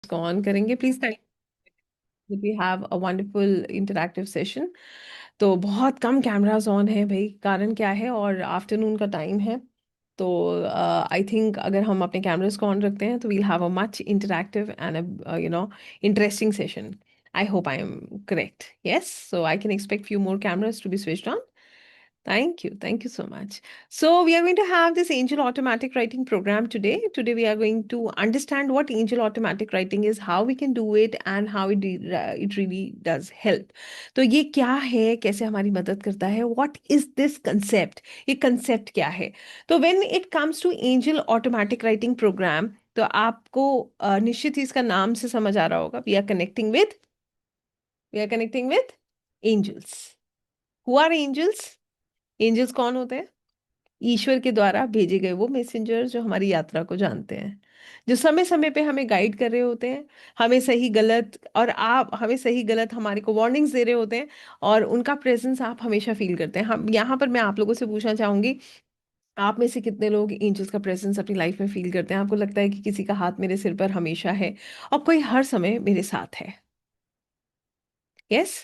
Go on करेंगे please thank we have a wonderful interactive session. तो बहुत कम cameras on है भाई, कारण क्या है? और आफ्टरनून का टाइम है, तो आई थिंक अगर हम अपने कैमरास को ऑन रखते हैं तो we'll have a much interactive and interesting session. I hope I am correct. Yes, so I can expect few more cameras to be switched on. Thank you. Thank you so much. So we are going to have this Angel Automatic Writing program today. Today we are going to understand what Angel Automatic Writing is, how we can do it, and how it really does help. तो ये क्या है, कैसे हमारी मदद करता है? What is this concept? ये concept क्या है? तो when it comes to Angel Automatic Writing program, तो आपको निश्चित ही इसका नाम से समझ आ रहा होगा. We are connecting with angels. Who are angels? Angels कौन होते हैं? ईश्वर के द्वारा भेजे गए वो मैसेंजर जो हमारी यात्रा को जानते हैं, जो समय समय पे हमें गाइड कर रहे होते हैं, हमें सही गलत और आप हमें सही गलत हमारे को वार्निंग्स दे रहे होते हैं, और उनका प्रेजेंस आप हमेशा फील करते हैं. हम यहाँ पर मैं आप लोगों से पूछना चाहूंगी, आप में से कितने लोग एंजल्स का प्रेजेंस अपनी लाइफ में फील करते हैं? आपको लगता है कि किसी का हाथ मेरे सिर पर हमेशा है और कोई हर समय मेरे साथ है? यस,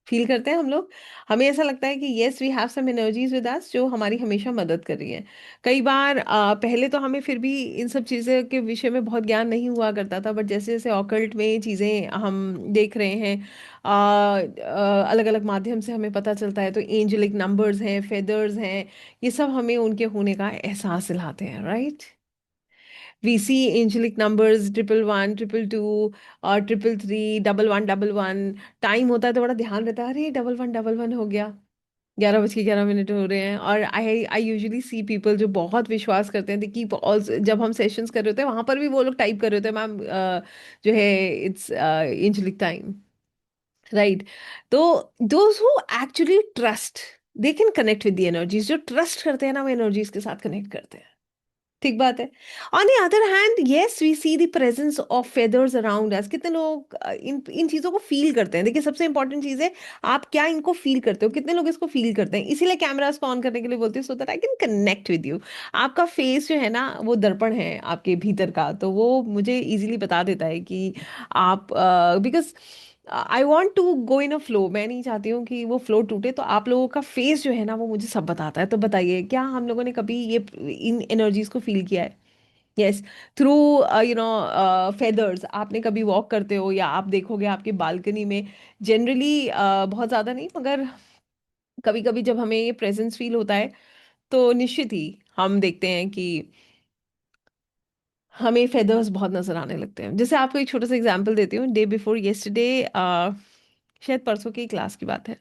फील करते हैं हम लोग. हमें ऐसा लगता है कि yes, we have some energies with us जो हमारी हमेशा मदद कर रही हैं. कई बार पहले तो हमें फिर भी इन सब चीज़ों के विषय में बहुत ज्ञान नहीं हुआ करता था, बट जैसे जैसे ऑकल्ट में चीज़ें हम देख रहे हैं, अलग अलग माध्यम से हमें पता चलता है, तो एंजेलिक नंबर्स हैं, फेदर्स हैं, ये सब हमें उनके होने का एहसास दिलाते हैं, right? We see angelic numbers 111, 222 और 333, 1111. टाइम होता है तो बड़ा ध्यान रहता है, अरे 1111 हो गया, 11:11 हो रहे हैं. और आई आई यूजुअली सी पीपल जो बहुत विश्वास करते हैं कि जब हम सेशंस कर रहे होते हैं वहां पर भी वो लोग टाइप कर रहे होते हैं, मैम जो है इट्स एंजेलिक टाइम, राइट? तो those who actually trust, they can connect with the energies. जो ट्रस्ट करते हैं ना, वो एनर्जीज के साथ कनेक्ट करते हैं. ठीक बात है. On the other hand, yes, we see the presence of feathers around us. कितने लोग इन इन चीजों को फील करते हैं? देखिए, सबसे इंपॉर्टेंट चीज है, आप क्या इनको फील करते हो? कितने लोग इसको फील करते हैं? इसीलिए कैमरास को ऑन करने के लिए बोलती हूँ, so that I can connect with you. आपका फेस जो है ना, वो दर्पण है आपके भीतर का, तो वो मुझे इजीली बता देता है कि आप, because I want to go in a flow. मैं नहीं चाहती हूँ कि वो फ्लो टूटे, तो आप लोगों का फेस जो है ना, वो मुझे सब बताता है. तो बताइए, क्या हम लोगों ने कभी ये इन एनर्जीज को फील किया है? Yes, through feathers. आपने कभी वॉक करते हो या आप देखोगे आपके बालकनी में, जनरली बहुत ज़्यादा नहीं, मगर कभी कभी जब हमें ये प्रेजेंस फील होता है, तो निश्चित ही हम देखते हैं कि हमें फेदर्स बहुत नजर आने लगते हैं. जैसे आपको एक छोटा सा एग्जांपल देती हूँ. डे बिफोर येस्टरडे, शायद परसों की क्लास की बात है,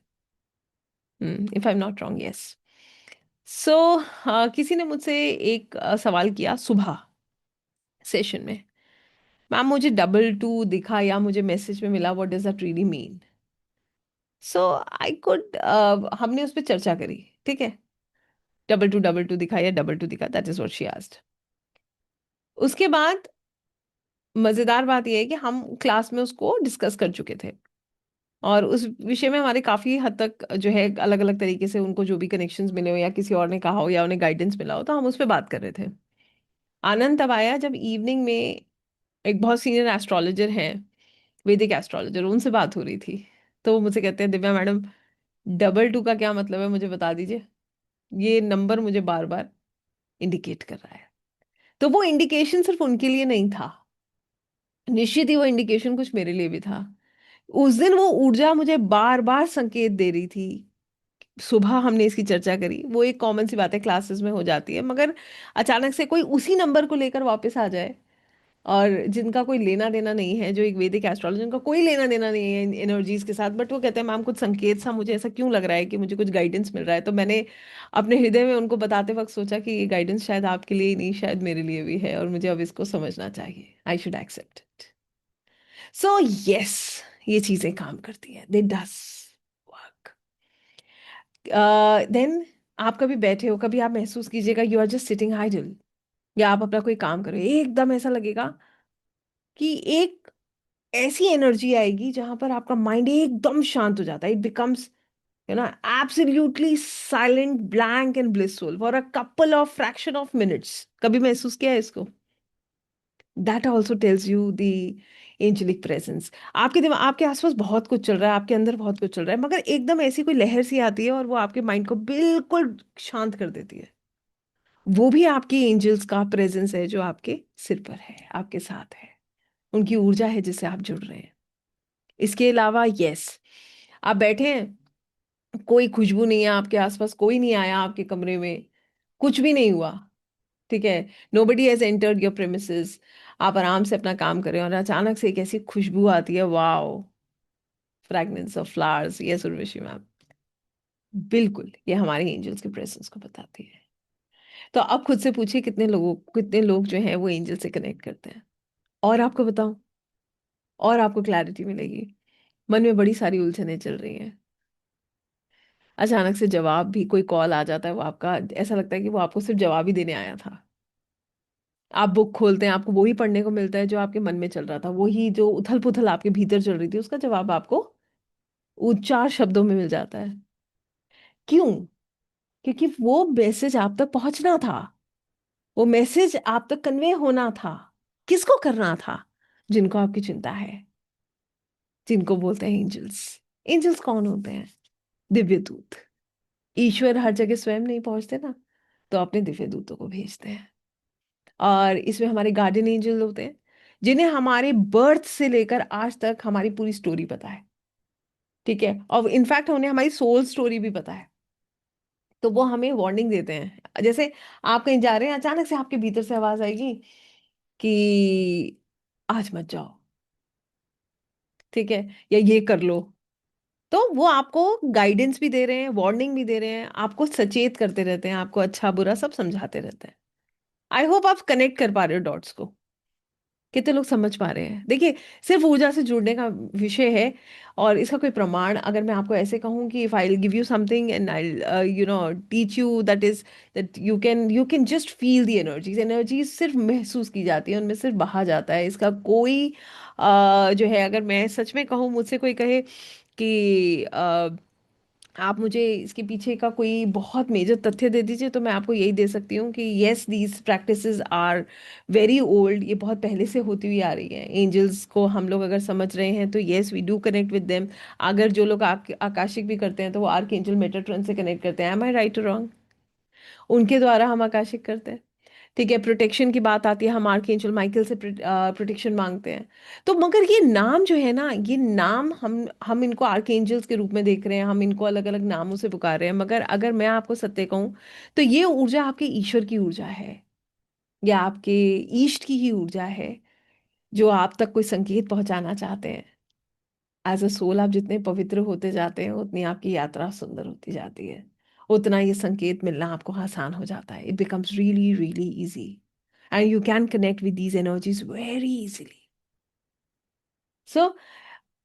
if I am not wrong, yes. So किसी ने मुझसे एक सवाल किया सुबह सेशन में, मैम मुझे 222 दिखा या मुझे मैसेज में मिला, what does that really mean? So I could, हमने उस पर चर्चा करी. ठीक है, 2222 दिखा या 22 दिखा, that is what she asked. उसके बाद मजेदार बात यह है कि हम क्लास में उसको डिस्कस कर चुके थे, और उस विषय में हमारे काफी हद तक जो है अलग अलग तरीके से उनको जो भी कनेक्शंस मिले हो या किसी और ने कहा हो या उन्हें गाइडेंस मिला हो, तो हम उस पर बात कर रहे थे. आनंद तब आया जब इवनिंग में एक बहुत सीनियर एस्ट्रोलॉजर हैं, वैदिक एस्ट्रोलॉजर, उनसे बात हो रही थी. तो वो मुझसे कहते हैं, दिव्या मैडम, 22 का क्या मतलब है, मुझे बता दीजिए. ये नंबर मुझे बार बार इंडिकेट कर रहा है. तो वो इंडिकेशन सिर्फ उनके लिए नहीं था, निश्चित ही वो इंडिकेशन कुछ मेरे लिए भी था. उस दिन वो ऊर्जा मुझे बार बार संकेत दे रही थी. सुबह हमने इसकी चर्चा करी, वो एक कॉमन सी बात है, क्लासेस में हो जाती है, मगर अचानक से कोई उसी नंबर को लेकर वापस आ जाए, और जिनका कोई लेना देना नहीं है, जो एक वैदिक एस्ट्रोलॉजर, उनका कोई लेना देना नहीं है इन एनर्जीज के साथ, बट वो कहते हैं मैम कुछ संकेत सा, मुझे ऐसा क्यों लग रहा है कि मुझे कुछ गाइडेंस मिल रहा है. तो मैंने अपने हृदय में उनको बताते वक्त सोचा कि ये गाइडेंस शायद आपके लिए ही नहीं, शायद मेरे लिए भी है, और मुझे अब इसको समझना चाहिए. I should accept it. So yes, ये चीजें काम करती हैं, दे डज वर्क. देन आप कभी बैठे हो, कभी आप महसूस कीजिएगा you are just sitting idle, या आप अपना कोई काम करो, एकदम ऐसा लगेगा कि एक ऐसी एनर्जी आएगी जहां पर आपका माइंड एकदम शांत हो जाता है. It becomes, you know, absolutely silent, blank and blissful for a couple of fraction of minutes. कभी महसूस किया है इसको? That also tells you the angelic presence. आपके दिमाग, आपके आसपास बहुत कुछ चल रहा है, आपके अंदर बहुत कुछ चल रहा है, मगर एकदम ऐसी कोई लहर सी आती है और वो आपके माइंड को बिल्कुल शांत कर देती है। वो भी आपकी एंजल्स का प्रेजेंस है, जो आपके सिर पर है, आपके साथ है। उनकी ऊर्जा है जिससे आप जुड़ रहे हैं। इसके अलावा यस, आप बैठे हैं, कोई खुशबू नहीं है आपके आसपास, कोई नहीं आया आपके कमरे में, कुछ भी नहीं हुआ, ठीक है, nobody has entered your premises, आप आराम से अपना काम करें और अचानक से एक ऐसी खुशबू आती है, wow, fragrance of flowers, yes Urvashi ma'am, बिल्कुल ये हमारे एंजल्स के प्रेजेंस को बताती है। तो अब खुद से पूछिए, कितने लोग जो हैं वो एंजल से कनेक्ट करते हैं। और आपको बताऊं, और आपको क्लैरिटी मिलेगी। मन में बड़ी सारी उलझनें चल रही हैं, अचानक से जवाब भी, कोई कॉल आ जाता है, वो आपका ऐसा लगता है कि वो आपको सिर्फ जवाब ही देने आया था। आप बुक खोलते हैं, आपको वही पढ़ने को मिलता है जो आपके मन में चल रहा था, वही जो उथल पुथल आपके भीतर चल रही थी, उसका जवाब आपको उच्चार शब्दों में मिल जाता है। क्यों? क्योंकि वो मैसेज आप तक पहुंचना था, वो मैसेज आप तक कन्वे होना था। किसको करना था? जिनको आपकी चिंता है, जिनको बोलते हैं एंजल्स। एंजल्स कौन होते हैं? दिव्य दूत। ईश्वर हर जगह स्वयं नहीं पहुंचते ना, तो अपने दिव्य दूतों को भेजते हैं। और इसमें हमारे गार्डियन एंजल होते हैं, जिन्हें हमारे बर्थ से लेकर आज तक हमारी पूरी स्टोरी पता है, ठीक है, और इनफैक्ट उन्हें हमारी सोल स्टोरी भी पता है। तो वो हमें वार्निंग देते हैं। जैसे आप कहीं जा रहे हैं, अचानक से आपके भीतर से आवाज आएगी कि आज मत जाओ, ठीक है, या ये कर लो। तो वो आपको गाइडेंस भी दे रहे हैं, वार्निंग भी दे रहे हैं, आपको सचेत करते रहते हैं, आपको अच्छा बुरा सब समझाते रहते हैं। आई होप आप कनेक्ट कर पा रहे हो डॉट्स को। कितने लोग समझ पा रहे हैं? देखिए, सिर्फ ऊर्जा से जुड़ने का विषय है। और इसका कोई प्रमाण अगर मैं आपको ऐसे कहूँ कि if I give you something and I teach you, that is that you can just feel the energies. Energies सिर्फ महसूस की जाती है, उनमें सिर्फ बहा जाता है। इसका कोई जो है, अगर मैं सच में कहूँ, मुझसे कोई कहे कि आप मुझे इसके पीछे का कोई बहुत मेजर तथ्य दे दीजिए, तो मैं आपको यही दे सकती हूँ कि yes, these practices are very old. ये बहुत पहले से होती हुई आ रही है। एंजल्स को हम लोग अगर समझ रहे हैं तो yes, we do connect with them. अगर जो लोग आकाशिक भी करते हैं तो वो आर्क एंजल मेटाट्रॉन से कनेक्ट करते हैं। Am I right wrong? उनके द्वारा हम आकाशिक करते हैं, ठीक है। प्रोटेक्शन की बात आती है, हम आर्कएंजल माइकल से प्रोटेक्शन मांगते हैं। तो मगर ये नाम जो है ना, ये नाम हम इनको आर्कएंजल्स के रूप में देख रहे हैं, हम इनको अलग अलग नामों से पुकार रहे हैं, मगर अगर मैं आपको सत्य कहूं, तो ये ऊर्जा आपके ईश्वर की ऊर्जा है, या आपके ईष्ट की ही ऊर्जा है, जो आप तक कोई संकेत पहुंचाना चाहते हैं। एज अ सोल, आप जितने पवित्र होते जाते हैं, उतनी आपकी यात्रा सुंदर होती जाती है, उतना ये संकेत मिलना आपको आसान हो जाता है। It becomes really really easy, and you can connect with these energies very easily. So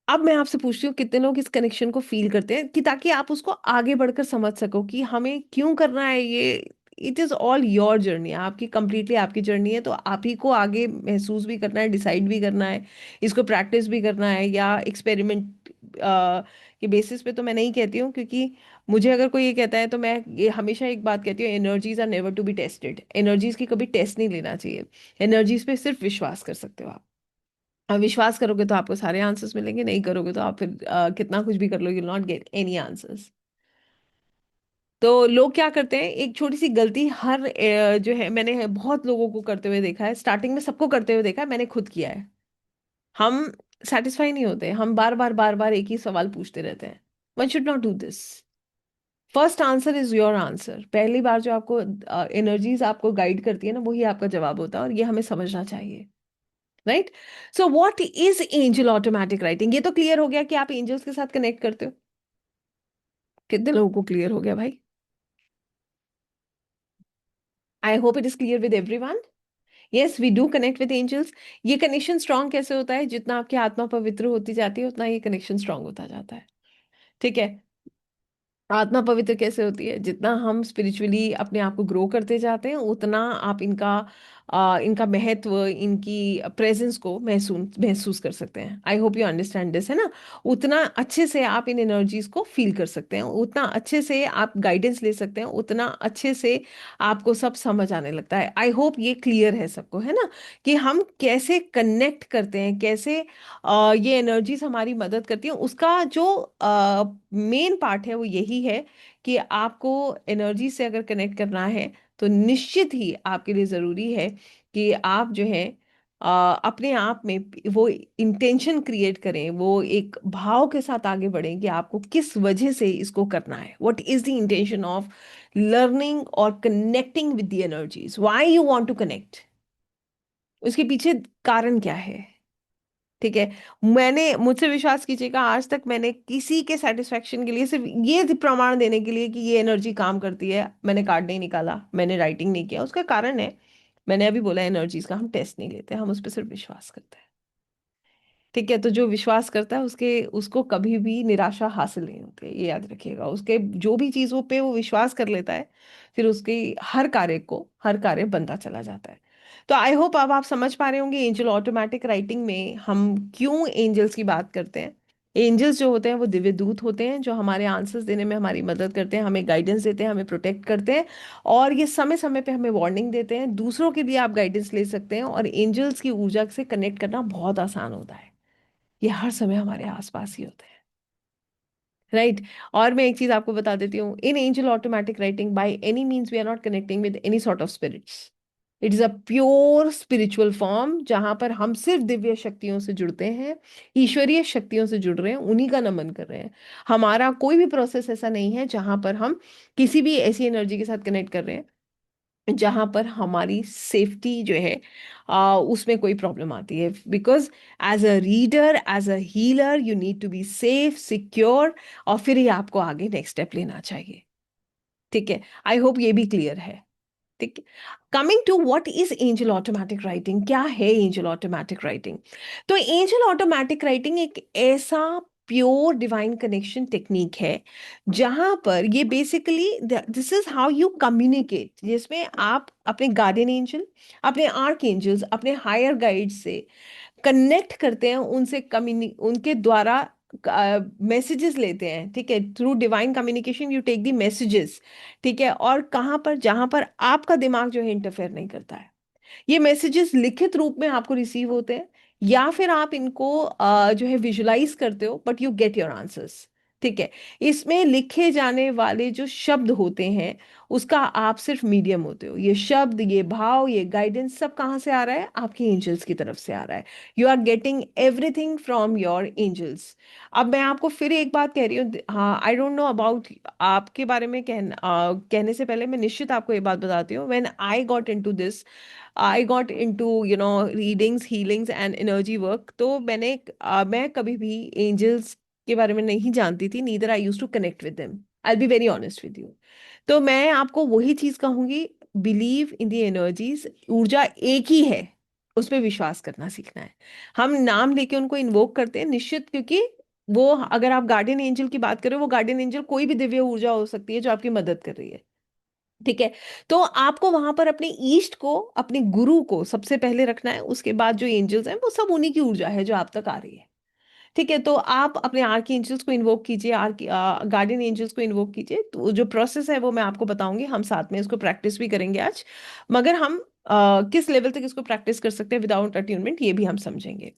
अब मैं आपसे पूछती हूँ, कितने लोग इस कनेक्शन को फील करते हैं, कि ताकि आप उसको आगे बढ़कर समझ सको कि हमें क्यों करना है ये। It is all your journey, आपकी कंप्लीटली आपकी जर्नी है, तो आप ही को आगे महसूस भी करना है, डिसाइड भी करना है, इसको प्रैक्टिस भी करना है, या एक्सपेरिमेंट के बेसिस पे। तो मैं नहीं कहती हूँ, क्योंकि मुझे अगर कोई ये कहता है, तो मैं ये हमेशा एक बात कहती हूँ, energies are never to be tested. Energies की कभी टेस्ट नहीं लेना चाहिए। एनर्जीज पे सिर्फ विश्वास कर सकते हो आप। विश्वास करोगे तो आपको सारे आंसर्स मिलेंगे, नहीं करोगे तो आप फिर कितना कुछ भी कर लो, you not get any answers. तो लोग क्या करते हैं, एक छोटी सी गलती हर जो है, मैंने बहुत लोगों को करते हुए देखा है, स्टार्टिंग में सबको करते हुए देखा है, मैंने खुद किया है। हम सेटिस्फाई नहीं होते, हम बार बार एक ही सवाल पूछते रहते हैं। One should not do this. First answer is your answer. पहली बार जो आपको एनर्जीज आपको गाइड करती है ना, वही आपका जवाब होता है, और ये हमें समझना चाहिए। Right? So what is angel automatic writing? ये तो क्लियर हो गया कि आप एंजल्स के साथ कनेक्ट करते हो। कितने लोगों को क्लियर हो गया भाई? I hope it is clear with everyone. Yes, we do connect with angels. ये कनेक्शन स्ट्रांग कैसे होता है? जितना आपकी आत्मा पवित्र होती जाती है, उतना ये कनेक्शन स्ट्रांग होता जाता है, ठीक है। आत्मा पवित्र कैसे होती है? जितना हम स्पिरिचुअली अपने आप को ग्रो करते जाते हैं, उतना आप इनका महत्व, इनकी प्रेजेंस को महसूस महसूस कर सकते हैं। I hope you understand this, है ना? उतना अच्छे से आप इन एनर्जीज को फील कर सकते हैं, उतना अच्छे से आप गाइडेंस ले सकते हैं, उतना अच्छे से आपको सब समझ आने लगता है। आई होप ये क्लियर है सबको, है ना, कि हम कैसे कनेक्ट करते हैं, कैसे ये एनर्जीज हमारी मदद करती हैं। उसका जो मेन पार्ट है वो यही है कि आपको एनर्जी से अगर कनेक्ट करना है तो निश्चित ही आपके लिए ज़रूरी है कि आप जो है अपने आप में वो इंटेंशन क्रिएट करें, वो एक भाव के साथ आगे बढ़ें कि आपको किस वजह से इसको करना है। What is the intention of learning और connecting with the energies? Why you want to connect? उसके पीछे कारण क्या है? ठीक है। मैंने, मुझसे विश्वास कीजिएगा, आज तक मैंने किसी के सेटिस्फेक्शन के लिए, सिर्फ ये प्रमाण देने के लिए कि ये एनर्जी काम करती है, मैंने कार्ड नहीं निकाला, मैंने राइटिंग नहीं किया। उसका कारण है, मैंने अभी बोला, एनर्जीज का हम टेस्ट नहीं लेते, हम उस पर सिर्फ विश्वास करते हैं। ठीक है। तो जो विश्वास करता है उसके उसको कभी भी निराशा हासिल नहीं होती है, ये याद रखिएगा। उसके जो भी चीज वो पे वो विश्वास कर लेता है, फिर उसके हर कार्य बनता चला जाता है। तो आई होप अब आप समझ पा रहे होंगे एंजल ऑटोमेटिक राइटिंग में हम क्यों एंजल्स की बात करते हैं। एंजल्स जो होते हैं वो दिव्य दूत होते हैं, जो हमारे आंसर्स देने में हमारी मदद करते हैं, हमें गाइडेंस देते हैं, हमें प्रोटेक्ट करते हैं, और ये समय समय पे हमें वार्निंग देते हैं। दूसरों के लिए आप गाइडेंस ले सकते हैं, और एंजल्स की ऊर्जा से कनेक्ट करना बहुत आसान होता है। ये हर समय हमारे आसपास ही होते हैं। राइट। और मैं एक चीज आपको बता देती हूँ, in angel automatic writing by any means we are not connecting with any sort of spirits. It is a pure spiritual form, जहां पर हम सिर्फ दिव्य शक्तियों से जुड़ते हैं, ईश्वरीय शक्तियों से जुड़ रहे हैं, उन्हीं का नमन कर रहे हैं। हमारा कोई भी प्रोसेस ऐसा नहीं है जहां पर हम किसी भी ऐसी एनर्जी के साथ कनेक्ट कर रहे हैं जहां पर हमारी सेफ्टी जो है उसमें कोई प्रॉब्लम आती है। Because as a reader, as a healer, you need to be safe, secure, और फिर ही आपको आगे नेक्स्ट स्टेप लेना चाहिए। ठीक है। आई होप ये भी क्लियर है। ठीक है। Coming to what is angel automatic writing, क्या है एंजल ऑटोमेटिक राइटिंग? तो एंजल ऑटोमेटिक राइटिंग एक ऐसा प्योर डिवाइन कनेक्शन टेक्निक है जहां पर ये basically, this is how you communicate, जिसमें आप अपने गार्डियन एंजल, अपने आर्क एंजल्स, अपने हायर गाइड से कनेक्ट करते हैं, उनके द्वारा मैसेजेस लेते हैं। ठीक है। Through divine communication you take the messages. ठीक है। और कहाँ पर, जहां पर आपका दिमाग जो है इंटरफेयर नहीं करता है। ये मैसेजेस लिखित रूप में आपको रिसीव होते हैं, या फिर आप इनको जो है विजुलाइज करते हो, but you get your answers. ठीक है। इसमें लिखे जाने वाले जो शब्द होते हैं, उसका आप सिर्फ मीडियम होते हो। ये शब्द, ये भाव, ये गाइडेंस सब कहाँ से आ रहा है? आपके एंजल्स की तरफ से आ रहा है। You are getting everything from your angels. अब मैं आपको फिर एक बात कह रही हूँ, हाँ, आई डोंट नो अबाउट आपके बारे में, कहने से पहले मैं निश्चित आपको ये बात बताती हूँ। When I got into this, I got into readings, healings and energy work, तो मैं कभी भी एंजल्स के बारे में नहीं जानती थी, neither I use to connect with them. I be very honest with you. तो मैं आपको वही चीज कहूंगी, बिलीव इन द एनर्जीज। ऊर्जा एक ही है, उस पर विश्वास करना सीखना है। हम नाम लेके उनको इन्वोक करते हैं निश्चित, क्योंकि वो, अगर आप गार्डियन एंजल की बात करें, वो गार्डियन एंजल कोई भी दिव्य ऊर्जा हो सकती है जो आपकी मदद कर रही है। ठीक है। तो आपको वहां पर अपने ईष्ट को, अपने गुरु को सबसे पहले रखना है। उसके बाद जो एंजल्स हैं वो सब उन्हीं की ऊर्जा है जो आप तक आ रही है। ठीक है। तो आप अपने आर्क एंजल्स को इन्वोक कीजिए, आर्क गार्डियन एंजल्स को इन्वोक कीजिए। तो जो प्रोसेस है वो मैं आपको बताऊंगी, हम साथ में इसको प्रैक्टिस भी करेंगे आज। मगर हम किस लेवल तक इसको प्रैक्टिस कर सकते हैं विदाउट अट्यूनमेंट, ये भी हम समझेंगे।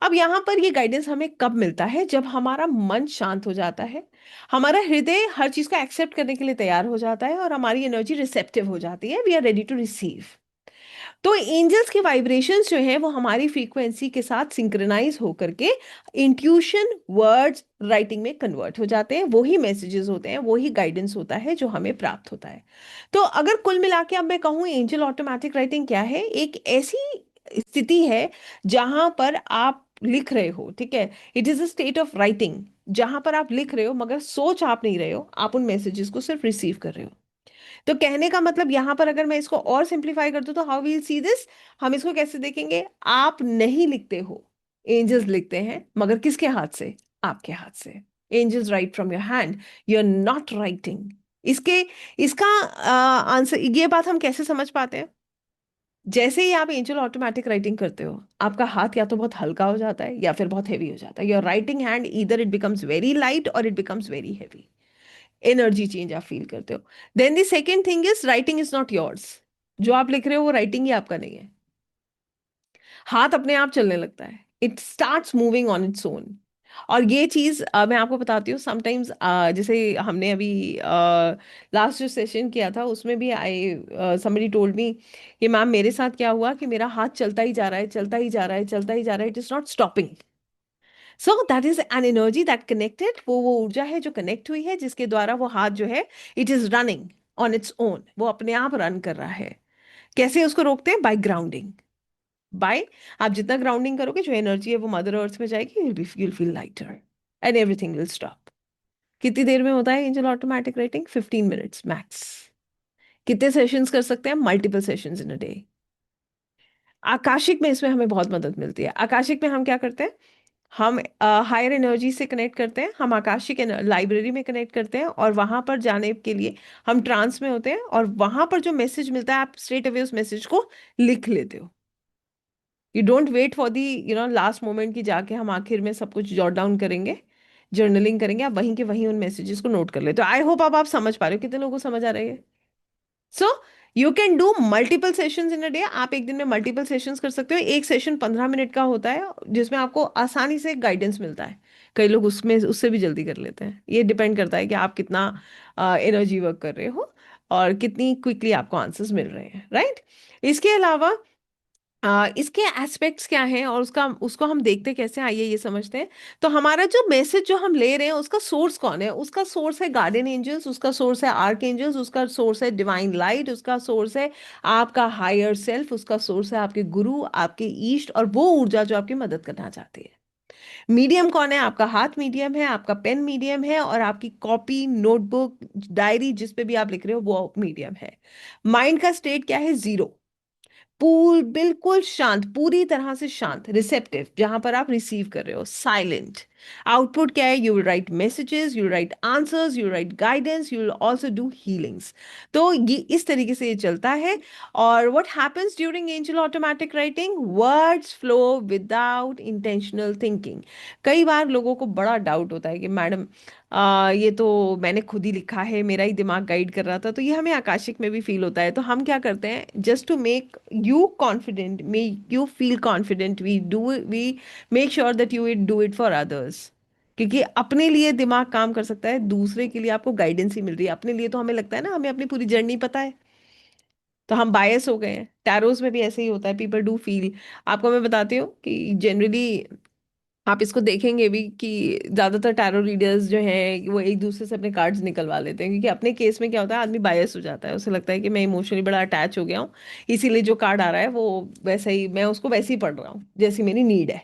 अब यहाँ पर ये गाइडेंस हमें कब मिलता है? जब हमारा मन शांत हो जाता है, हमारा हृदय हर चीज को एक्सेप्ट करने के लिए तैयार हो जाता है, और हमारी एनर्जी रिसेप्टिव हो जाती है, we are ready to receive. तो एंजल्स के वाइब्रेशंस जो हैं वो हमारी फ्रीक्वेंसी के साथ सिंक्रोनाइज होकर के इंट्यूशन, वर्ड्स, राइटिंग में कन्वर्ट हो जाते हैं। वही मैसेजेस होते हैं, वही गाइडेंस होता है जो हमें प्राप्त होता है। तो अगर कुल मिला के अब मैं कहूँ एंजल ऑटोमेटिक राइटिंग क्या है, एक ऐसी स्थिति है जहां पर आप लिख रहे हो। ठीक है। It is a state of writing, जहां पर आप लिख रहे हो मगर सोच आप नहीं रहे हो, आप उन मैसेजेस को सिर्फ रिसीव कर रहे हो। तो कहने का मतलब यहां पर अगर मैं इसको और सिंप्लीफाई कर दूं, तो हाउ वील सी दिस, हम इसको कैसे देखेंगे? आप नहीं लिखते हो, एंजल्स लिखते हैं, मगर किसके हाथ से? आपके हाथ से। Angels write from your hand, you are not writing. इसके इसका आंसर, ये बात हम कैसे समझ पाते हैं? जैसे ही आप एंजल ऑटोमेटिक राइटिंग करते हो, आपका हाथ या तो बहुत हल्का हो जाता है या फिर बहुत हैवी हो जाता है। Your writing hand either it becomes very light और it becomes very heavy. Energy change आप फील करते हो। Then the second thing is writing is not yours. जो आप लिख रहे हो वो राइटिंग ही आपका नहीं है। हाथ अपने आप चलने लगता है, it starts moving on its own. और ये चीज मैं आपको बताती हूँ समटाइम्स, जैसे हमने अभी लास्ट जो सेशन किया था उसमें भी आई समबडी टोल्ड मी कि मैम मेरे साथ क्या हुआ कि मेरा हाथ चलता ही जा रहा है, चलता ही जा रहा है, चलता ही जा रहा है, it is not stopping. So that is an energy that connected, वो ऊर्जा है जो कनेक्ट हुई है, जिसके द्वारा वो हाथ जो है it is running on its own, वो अपने आप रन कर रहा है। कैसे उसको रोकते हैं? Bye grounding. बाय, आप जितना ग्राउंडिंग करोगे जो एनर्जी है वो मदर अर्थ में जाएगी, you'll feel lighter and everything will stop। कितनी देर में होता है angel automatic writing? 15 minutes max. कितने सेशंस कर सकते हैं? Multiple sessions in a day. Akashic में इसमें हमें बहुत मदद मिलती है। आकाशिक में हम क्या करते हैं? हम हायर एनर्जी से कनेक्ट करते हैं, हम आकाशिक लाइब्रेरी में कनेक्ट करते हैं, और वहां पर जाने के लिए हम ट्रांस में होते हैं, और वहां पर जो मैसेज मिलता है आप स्ट्रेट अवे उस मैसेज को लिख लेते हो। You don't wait for the last moment की जाके हम आखिर में सब कुछ जॉट डाउन करेंगे, जर्नलिंग करेंगे। आप वहीं के वहीं उन मैसेजेस को नोट कर लेते हो। आई होप आप समझ पा रहे हो। कितने लोगों को समझ आ रही है? So you can do multiple sessions in a day. आप एक दिन में मल्टीपल सेशंस कर सकते हो। एक सेशन 15 मिनट का होता है जिसमें आपको आसानी से गाइडेंस मिलता है। कई लोग उसमें उससे भी जल्दी कर लेते हैं। ये डिपेंड करता है कि आप कितना एनर्जी वर्क कर रहे हो और कितनी क्विकली आपको आंसर्स मिल रहे हैं, राइट? इसके अलावा इसके एस्पेक्ट्स क्या हैं और उसका उसको हम देखते कैसे, आइए ये समझते हैं। तो हमारा जो मैसेज जो हम ले रहे हैं उसका सोर्स कौन है? उसका सोर्स है गार्डियन एंजल्स, उसका सोर्स है आर्क एंजल्स, उसका सोर्स है डिवाइन लाइट, उसका सोर्स है आपका हायर सेल्फ, उसका सोर्स है आपके गुरु, आपके ईष्ट, और वो ऊर्जा जो आपकी मदद करना चाहती है। मीडियम कौन है? आपका हाथ मीडियम है, आपका पेन मीडियम है, और आपकी कॉपी, नोटबुक, डायरी जिस पे भी आप लिख रहे हो वो मीडियम है। माइंड का स्टेट क्या है? जीरो। बिल्कुल शांत, पूरी तरह से शांत, रिसेप्टिव, जहां पर आप रिसीव कर रहे हो, साइलेंट। आउटपुट क्या है? You will write messages, you right answers, you right guidance, you will also do healings. तो ये इस तरीके से ये चलता है। और what happens during angel automatic writing? Words flow without intentional thinking. कई बार लोगों को बड़ा डाउट होता है कि मैडम ये तो मैंने खुद ही लिखा है, मेरा ही दिमाग गाइड कर रहा था। तो ये हमें आकाशिक में भी फील होता है। तो हम क्या करते हैं, just to make you confident, make you feel confident, we make sure that you do it for others. क्योंकि अपने लिए दिमाग काम कर सकता है, दूसरे के लिए आपको गाइडेंस ही मिल रही है। अपने लिए तो हमें लगता है ना हमें अपनी पूरी जर्नी पता है, तो हम बायस हो गए हैं। टैरोस में भी ऐसे ही होता है, पीपल डू फील। आपको मैं बताती हूँ कि जनरली आप इसको देखेंगे भी कि ज्यादातर टैरो रीडर्स जो हैं वो एक दूसरे से अपने कार्ड्स निकलवा लेते हैं, क्योंकि अपने केस में क्या होता है, आदमी बायस हो जाता है। उसे लगता है कि मैं इमोशनली बड़ा अटैच हो गया हूँ, इसीलिए जो कार्ड आ रहा है वो वैसा ही, मैं उसको वैसे ही पढ़ रहा हूँ जैसी मेरी नीड है।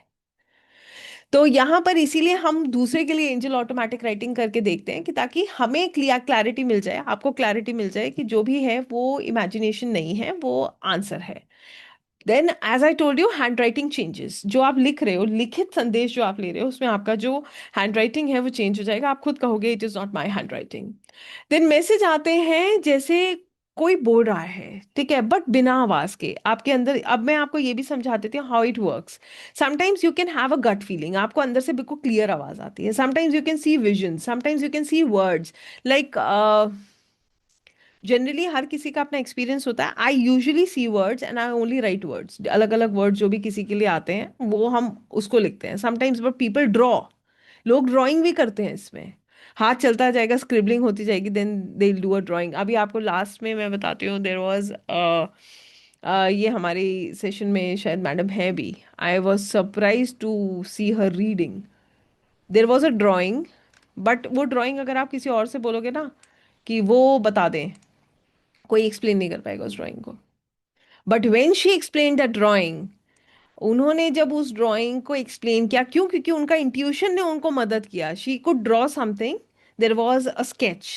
तो यहाँ पर इसीलिए हम दूसरे के लिए एंजल ऑटोमेटिक राइटिंग करके देखते हैं कि ताकि हमें क्लियर क्लैरिटी मिल जाए, आपको क्लैरिटी मिल जाए कि जो भी है वो इमेजिनेशन नहीं है, वो आंसर है। Then as I told you, hand writing changes. जो आप लिख रहे हो, लिखित संदेश जो आप ले रहे हो, उसमें आपका जो हैंड राइटिंग है वो चेंज हो जाएगा। आप खुद कहोगे it is not my hand writing. Then message आते हैं, जैसे कोई बोल रहा है, ठीक है, बट बिना आवाज के आपके अंदर। अब मैं आपको ये भी समझा देती हूँ how it works. Sometimes you can have a gut feeling, आपको अंदर से बिल्कुल क्लियर आवाज आती है। Sometimes you can see vision, sometimes you can see words, like generally हर किसी का अपना एक्सपीरियंस होता है। I usually see words and I only write words. अलग अलग वर्ड्स जो भी किसी के लिए आते हैं वो हम उसको लिखते हैं। समटाइम्स बट पीपल ड्रॉ, लोग ड्राइंग भी करते हैं इसमें। हाथ चलता जाएगा, स्क्रिबलिंग होती जाएगी, then they do a drawing. अभी आपको लास्ट में मैं बताती हूँ, देर वॉज ये हमारी सेशन में शायद मैडम है भी। I was surprise to see her reading. There was a drawing, but वो ड्राइंग अगर आप किसी और से बोलोगे ना कि वो बता दें, कोई एक्सप्लेन नहीं कर पाएगा उस ड्राइंग को। But when she explain the drawing, उन्होंने जब उस ड्राइंग को एक्सप्लेन किया, क्यों? क्योंकि उनका इंट्यूशन ने उनको मदद किया। She could draw something, there was a sketch,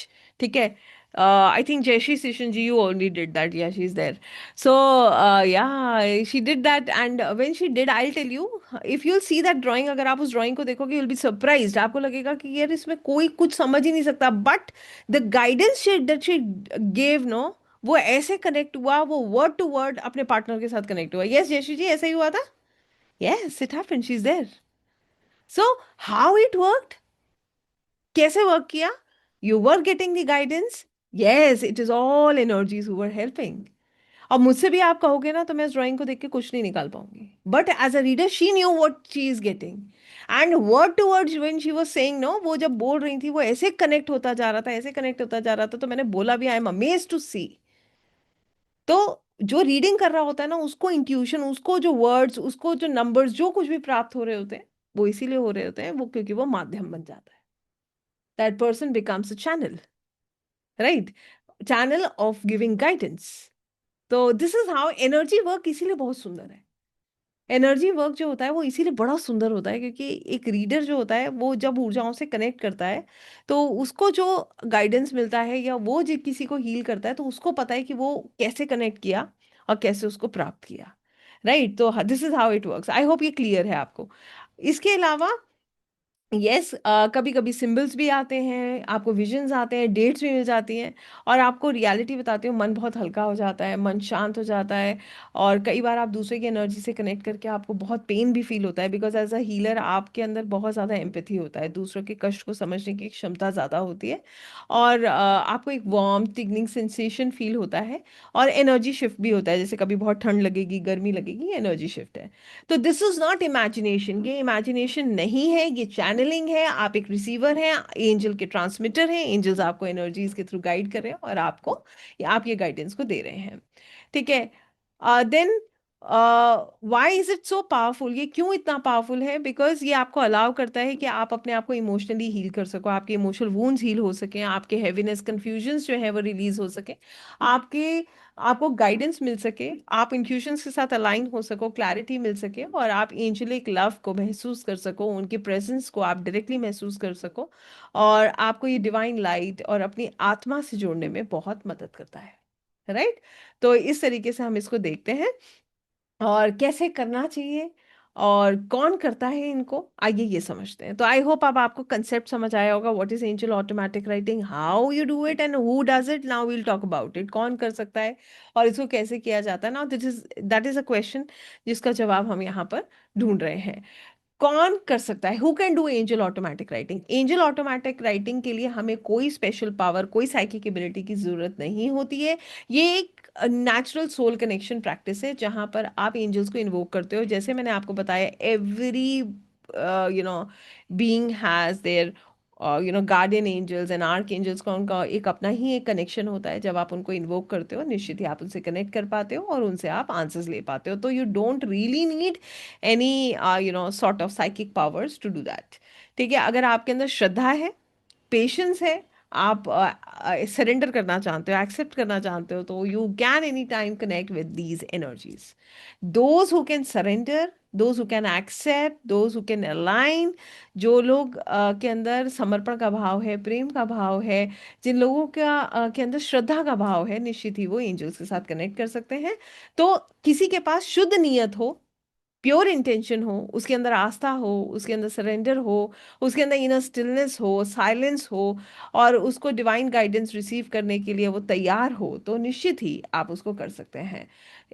ठीक है, I think Jayashi Seshan ji, you only did that. Yeah, she's there. So, yeah, she did that. And when she did, I'll tell you, if you'll see that drawing, अगर आप उस drawing को देखोगे, you'll be surprised. आपको लगेगा कि यार इसमें कोई कुछ समझ ही नहीं सकता. But the guidance that she gave, no, वो ऐसे connect हुआ, वो word to word अपने partner के साथ connect हुआ. Yes, जयश्री जी, ऐसा ही हुआ था. Yes, it happened. She's there. So, how it worked? कैसे वर्क किया? You were getting the guidance. Yes, it is all energies who were helping. और मुझसे भी आप कहोगे ना तो मैं इस ड्राइंग को देख के कुछ नहीं निकाल पाऊंगी. But as a reader she knew what she is getting. And word to word when she was saying, no, वो जब बोल रही थी वो ऐसे कनेक्ट होता जा रहा था, ऐसे कनेक्ट होता जा रहा था, तो मैंने बोला भी, आई एम अमेज्ड टू सी. तो जो रीडिंग कर रहा होता है ना, उसको इंट्यूशन, उसको जो वर्ड्स, उसको जो नंबर्स, जो कुछ भी प्राप्त हो रहे होते हैं, वो इसीलिए हो रहे होते हैं, वो क्योंकि वो माध्यम बन जाता है. That person becomes a channel, right? Channel of giving guidance. तो this is how energy work इसीलिए बहुत सुंदर है. एनर्जी वर्क जो होता है वो इसीलिए बड़ा सुंदर होता है, क्योंकि एक रीडर जो होता है वो जब ऊर्जाओं से कनेक्ट करता है, तो उसको जो गाइडेंस मिलता है, या वो जो किसी को हील करता है, तो उसको पता है कि वो कैसे कनेक्ट किया और कैसे उसको प्राप्त किया. राइट? तो this is how it works. I hope ये क्लियर है आपको. इसके अलावा यस, कभी कभी सिंबल्स भी आते हैं, आपको विजन्स आते हैं, डेट्स भी मिल जाती हैं, और आपको रियलिटी बताती हूँ, मन बहुत हल्का हो जाता है, मन शांत हो जाता है. और कई बार आप दूसरे की एनर्जी से कनेक्ट करके आपको बहुत पेन भी फील होता है, बिकॉज एज अ हीलर आपके अंदर बहुत ज़्यादा एम्पैथी होता है, दूसरों के कष्ट को समझने की क्षमता ज़्यादा होती है. और आपको एक वार्म टिगनिंग सेंसेशन फील होता है. और एनर्जी शिफ्ट भी होता है, जैसे कभी बहुत ठंड लगेगी, गर्मी लगेगी, एनर्जी शिफ्ट है. तो दिस इज नॉट इमेजिनेशन, ये इमेजिनेशन नहीं है, ये चैनलिंग है. आप एक रिसीवर हैं, एंजल के ट्रांसमीटर हैं, एंजल्स आपको एनर्जीज के थ्रू गाइड कर रहे हैं, और आपको, आप ये गाइडेंस को दे रहे हैं. ठीक है. Then why is it so powerful? ये क्यों इतना पावरफुल है? बिकॉज ये आपको अलाउ करता है कि आप अपने आप को इमोशनली हील कर सको, आपके इमोशनल वूंड्स हील हो सके, आपके हैवीनेस, कंफ्यूजन्स जो है वो रिलीज हो सके, आपके, आपको गाइडेंस मिल सके, आप इंट्यूशंस के साथ अलाइन हो सको, क्लैरिटी मिल सके, और आप एंजेलिक लव को महसूस कर सको, उनके प्रेजेंस को आप डायरेक्टली महसूस कर सको. और आपको ये डिवाइन लाइट और अपनी आत्मा से जोड़ने में बहुत मदद करता है. राइट? तो इस तरीके से हम इसको देखते हैं, और कैसे करना चाहिए, और कौन करता है इनको, आइए ये समझते हैं. तो आई होप अब आपको कंसेप्ट समझ आया होगा, what is angel automatic writing, how you do it, and who does it. Now we'll talk about it, कौन कर सकता है और इसको कैसे किया जाता है. Now this is, that is a question जिसका जवाब हम यहाँ पर ढूंढ रहे हैं. कौन कर सकता है? Who can do angel automatic writing? Angel automatic writing के लिए हमें कोई स्पेशल पावर, कोई साइकिक एबिलिटी की जरूरत नहीं होती है. ये एक नेचुरल सोल कनेक्शन प्रैक्टिस है, जहां पर आप एंजल्स को इन्वोक करते हो. जैसे मैंने आपको बताया, every you know being has their guardian angels and arch angels का, उनका एक अपना ही एक कनेक्शन होता है. जब आप उनको इन्वोक करते हो, निश्चित ही आप उनसे कनेक्ट कर पाते हो, और उनसे आप आंसर्स ले पाते हो. तो you don't really need any sort of psychic powers to do that. ठीक है? अगर आपके अंदर श्रद्धा है, पेशेंस है, आप सरेंडर करना चाहते हो, एक्सेप्ट करना चाहते हो, तो you can any time connect with these energies. Those who can surrender, those who can accept, those who can align, जो लोग के अंदर समर्पण का भाव है, प्रेम का भाव है, जिन लोगों का के अंदर श्रद्धा का भाव है, निश्चित ही वो एंजल्स के साथ कनेक्ट कर सकते हैं. तो किसी के पास शुद्ध नियत हो, प्योर इंटेंशन हो, उसके अंदर आस्था हो, उसके अंदर सरेंडर हो, उसके अंदर इनर स्टिलनेस हो, साइलेंस हो, और उसको डिवाइन गाइडेंस रिसीव करने के लिए वो तैयार हो, तो निश्चित ही आप उसको कर सकते हैं.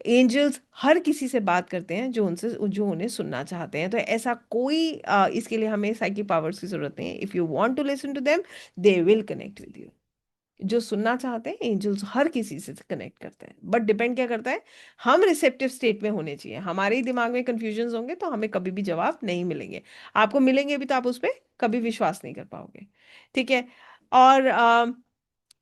एंजल्स हर किसी से बात करते हैं जो उनसे, जो उन्हें सुनना चाहते हैं. तो ऐसा कोई इसके लिए हमें साइकिक पावर्स की जरूरत नहीं है. If you want to listen to them, they will connect with you. जो सुनना चाहते हैं, एंजल्स हर किसी से कनेक्ट करते हैं. बट डिपेंड क्या करता है, हम रिसेप्टिव स्टेट में होने चाहिए. हमारे ही दिमाग में कंफ्यूजन होंगे तो हमें कभी भी जवाब नहीं मिलेंगे. आपको मिलेंगे भी तो आप उस पर कभी विश्वास नहीं कर पाओगे. ठीक है? और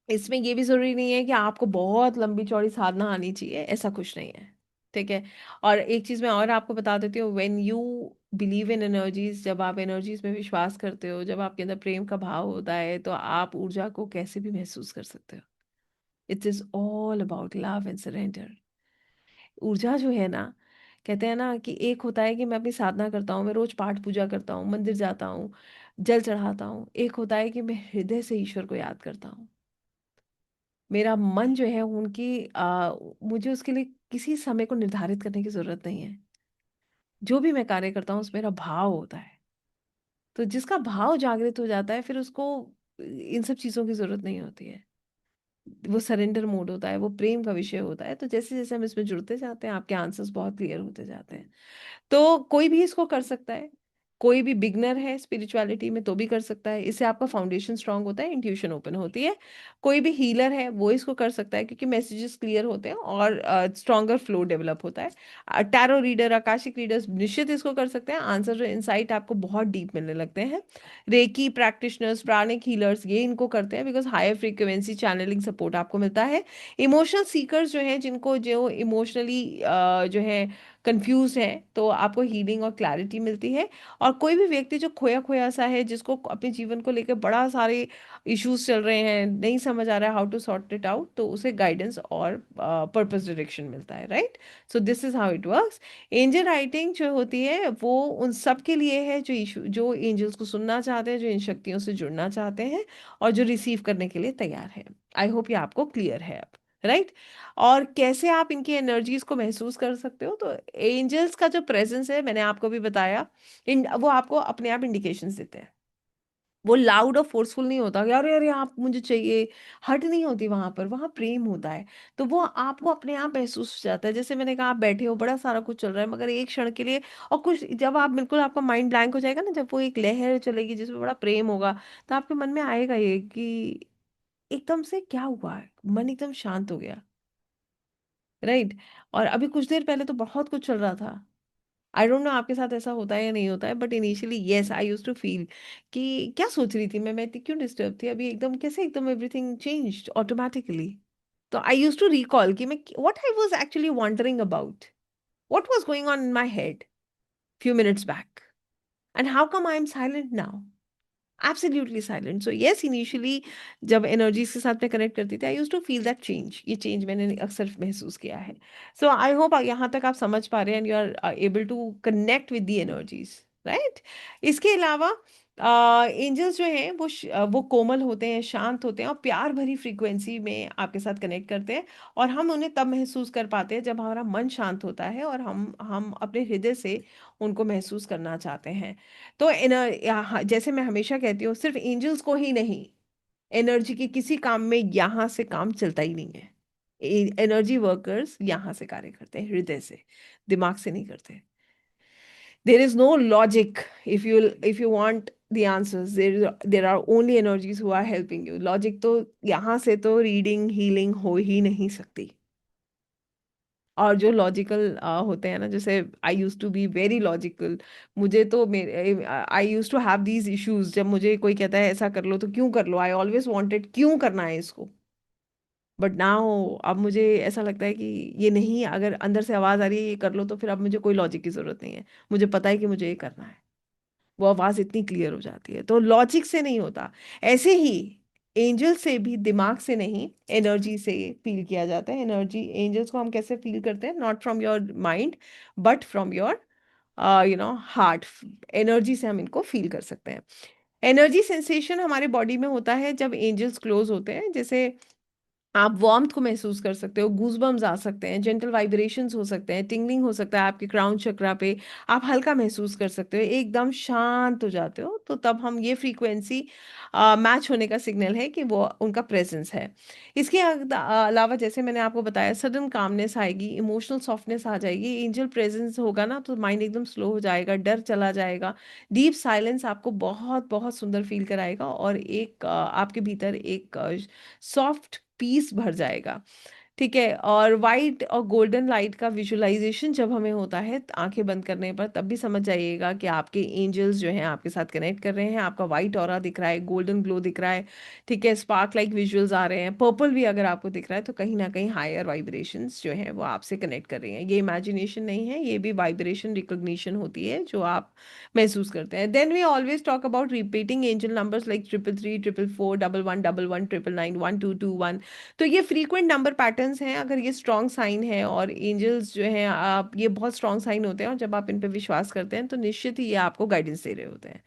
इसमें ये भी जरूरी नहीं है कि आपको बहुत लंबी चौड़ी साधना आनी चाहिए, ऐसा कुछ नहीं है. ठीक है? और एक चीज मैं और आपको बता देती हूँ, when you believe in energies, जब आप एनर्जीज में विश्वास करते हो, जब आपके अंदर प्रेम का भाव होता है, तो आप ऊर्जा को कैसे भी महसूस कर सकते हो. It is all about love and surrender. ऊर्जा जो है ना, कहते हैं ना कि एक होता है कि मैं अपनी साधना करता हूँ, मैं रोज पाठ पूजा करता हूँ, मंदिर जाता हूँ, जल चढ़ाता हूँ. एक होता है कि मैं हृदय से ईश्वर को याद करता हूँ. मेरा मन जो है उनकी मुझे उसके लिए किसी समय को निर्धारित करने की जरूरत नहीं है। जो भी मैं कार्य करता हूँ उसमें मेरा भाव होता है। तो जिसका भाव जागृत हो जाता है फिर उसको इन सब चीजों की जरूरत नहीं होती है। वो सरेंडर मोड होता है, वो प्रेम का विषय होता है। तो जैसे जैसे हम इसमें जुड़ते जाते हैं आपके आंसर्स बहुत क्लियर होते जाते हैं। तो कोई भी इसको कर सकता है। कोई भी बिगनर है स्पिरिचुअलिटी में तो भी कर सकता है। इससे आपका फाउंडेशन स्ट्रांग होता है, इंट्यूशन ओपन होती है। कोई भी हीलर है वो इसको कर सकता है क्योंकि मैसेजेस क्लियर होते हैं और स्ट्रॉन्गर फ्लो डेवलप होता है। टैरो रीडर, आकाशिक रीडर्स निश्चित इसको कर सकते हैं। आंसर इंसाइट आपको बहुत डीप मिलने लगते हैं। रेकी प्रैक्टिशनर्स, प्राणिक हीलर्स ये इनको करते हैं because higher frequency channeling support आपको मिलता है। इमोशनल सीकर्स जो हैं, जिनको जो इमोशनली जो है कंफ्यूज है, तो आपको हीलिंग और क्लैरिटी मिलती है। और कोई भी व्यक्ति जो खोया खोया सा है, जिसको अपने जीवन को लेकर बड़ा सारे इश्यूज चल रहे हैं, नहीं समझ आ रहा है how to sort it out, तो उसे गाइडेंस और पर्पस डायरेक्शन मिलता है, right. So this is how it works. Angel writing जो होती है वो उन सब के लिए है जो इशू, जो एंजल्स को सुनना चाहते हैं, जो इन शक्तियों से जुड़ना चाहते हैं और जो रिसीव करने के लिए तैयार है। आई होप ये आपको क्लियर है अब, राइट। और कैसे आप इनकी एनर्जीज को महसूस कर सकते हो, तो एंजल्स का जो प्रेजेंस है मैंने आपको भी बताया, वो आपको अपने आप इंडिकेशंस देते हैं। वो लाउड और फोर्सफुल नहीं होता कि अरे अरे आप मुझे चाहिए, हट नहीं होती वहां पर, वहां प्रेम होता है। तो वो आपको अपने आप महसूस हो जाता है। जैसे मैंने कहा, आप बैठे हो, बड़ा सारा कुछ चल रहा है, मगर एक क्षण के लिए, और कुछ जब आप बिल्कुल, आपका माइंड ब्लैंक हो जाएगा ना, जब वो एक लहर चलेगी जिसमें बड़ा प्रेम होगा, तो आपके मन में आएगा ये कि एकदम से क्या हुआ है, मन एकदम शांत हो गया, राइट। और अभी कुछ देर पहले तो बहुत कुछ चल रहा था। आई डोंट नो आपके साथ ऐसा होता है या नहीं होता है, but initially yes I use to feel कि क्या सोच रही थी मैं इतनी क्यों डिस्टर्ब थी, अभी एकदम कैसे एकदम एवरीथिंग चेंज्ड ऑटोमेटिकली। तो आई यूज टू रिकॉल कि मैं what I was actually wondering about, what was going on in my head few minutes back, and how come I am silent now, absolutely silent. So yes, initially जब energies के साथ में connect करती थी, I use to feel that change. ये change मैंने अक्सर महसूस किया है। सो आई होप यहाँ तक आप समझ पा रहे हैं and you are able to connect with the energies, right. इसके अलावा एंजल्स जो हैं वो कोमल होते हैं, शांत होते हैं और प्यार भरी फ्रीक्वेंसी में आपके साथ कनेक्ट करते हैं। और हम उन्हें तब महसूस कर पाते हैं जब हमारा मन शांत होता है और हम अपने हृदय से उनको महसूस करना चाहते हैं। तो जैसे मैं हमेशा कहती हूँ, सिर्फ एंजल्स को ही नहीं, एनर्जी के किसी काम में यहाँ से काम चलता ही नहीं है। एनर्जी वर्कर्स यहाँ से कार्य करते हैं, हृदय से, दिमाग से नहीं करते। There is no logic. If you want the answers, there are only energies who are helping you. Logic तो यहाँ से तो रीडिंग हीलिंग हो ही नहीं सकती। और जो लॉजिकल होते हैं ना, जैसे I use to be very logical. मुझे तो मेरे I use to have these issues, जब मुझे कोई कहता है ऐसा कर लो तो क्यों कर लो, आई ऑलवेज वांटेड क्यों करना है इसको। बट नाउ अब मुझे ऐसा लगता है कि ये नहीं, अगर अंदर से आवाज आ रही है ये कर लो, तो फिर अब मुझे कोई लॉजिक की जरूरत नहीं है। मुझे पता है कि मुझे ये करना है। वो आवाज इतनी क्लियर हो जाती है। तो लॉजिक से नहीं होता। ऐसे ही एंजल से भी दिमाग से नहीं, एनर्जी से फील किया जाता है। एनर्जी, एंजल्स को हम कैसे फील करते हैं, not from your mind but from your heart. Energy से हम इनको फील कर सकते हैं। एनर्जी सेंसेशन हमारे बॉडी में होता है जब एंजल्स क्लोज होते हैं। जैसे आप वार्मथ को महसूस कर सकते हो, गूजबम्स आ सकते हैं, जेंटल वाइब्रेशंस हो सकते हैं, टिंगलिंग हो सकता है आपके क्राउन चक्रा पे। आप हल्का महसूस कर सकते हो, एकदम शांत हो जाते हो। तो तब हम ये फ्रीक्वेंसी मैच होने का सिग्नल है कि वो उनका प्रेजेंस है। इसके अलावा जैसे मैंने आपको बताया, सडन कामनेस आएगी, इमोशनल सॉफ्टनेस आ जाएगी। एंजल प्रेजेंस होगा ना तो माइंड एकदम स्लो हो जाएगा, डर चला जाएगा। डीप साइलेंस आपको बहुत बहुत सुंदर फील कराएगा और एक आपके भीतर एक सॉफ्ट पीस भर जाएगा। ठीक है। और वाइट और गोल्डन लाइट का विजुअलाइजेशन जब हमें होता है आंखें बंद करने पर, तब भी समझ जाइएगा कि आपके एंजल्स जो हैं आपके साथ कनेक्ट कर रहे हैं। आपका वाइट ऑरा दिख रहा है, गोल्डन ग्लो दिख रहा है, ठीक है, स्पार्क लाइक विजुअल्स आ रहे हैं, पर्पल भी अगर आपको दिख रहा है, तो कहीं ना कहीं हायर वाइब्रेशंस जो हैं वो आपसे कनेक्ट कर रही हैं। ये इमेजिनेशन नहीं है, ये भी वाइब्रेशन रिकॉग्निशन होती है जो आप महसूस करते हैं। Then we always talk about repeating angel numbers like 333, 444, 1111, 999, 1221। तो ये फ्रीक्वेंट नंबर पैटर्न पैटर्न्स हैं, अगर ये स्ट्रॉन्ग साइन है, और एंजल्स जो हैं आप, ये बहुत स्ट्रॉन्ग साइन होते हैं, और जब आप इन पे विश्वास करते हैं तो निश्चित ही ये आपको गाइडेंस दे रहे होते हैं।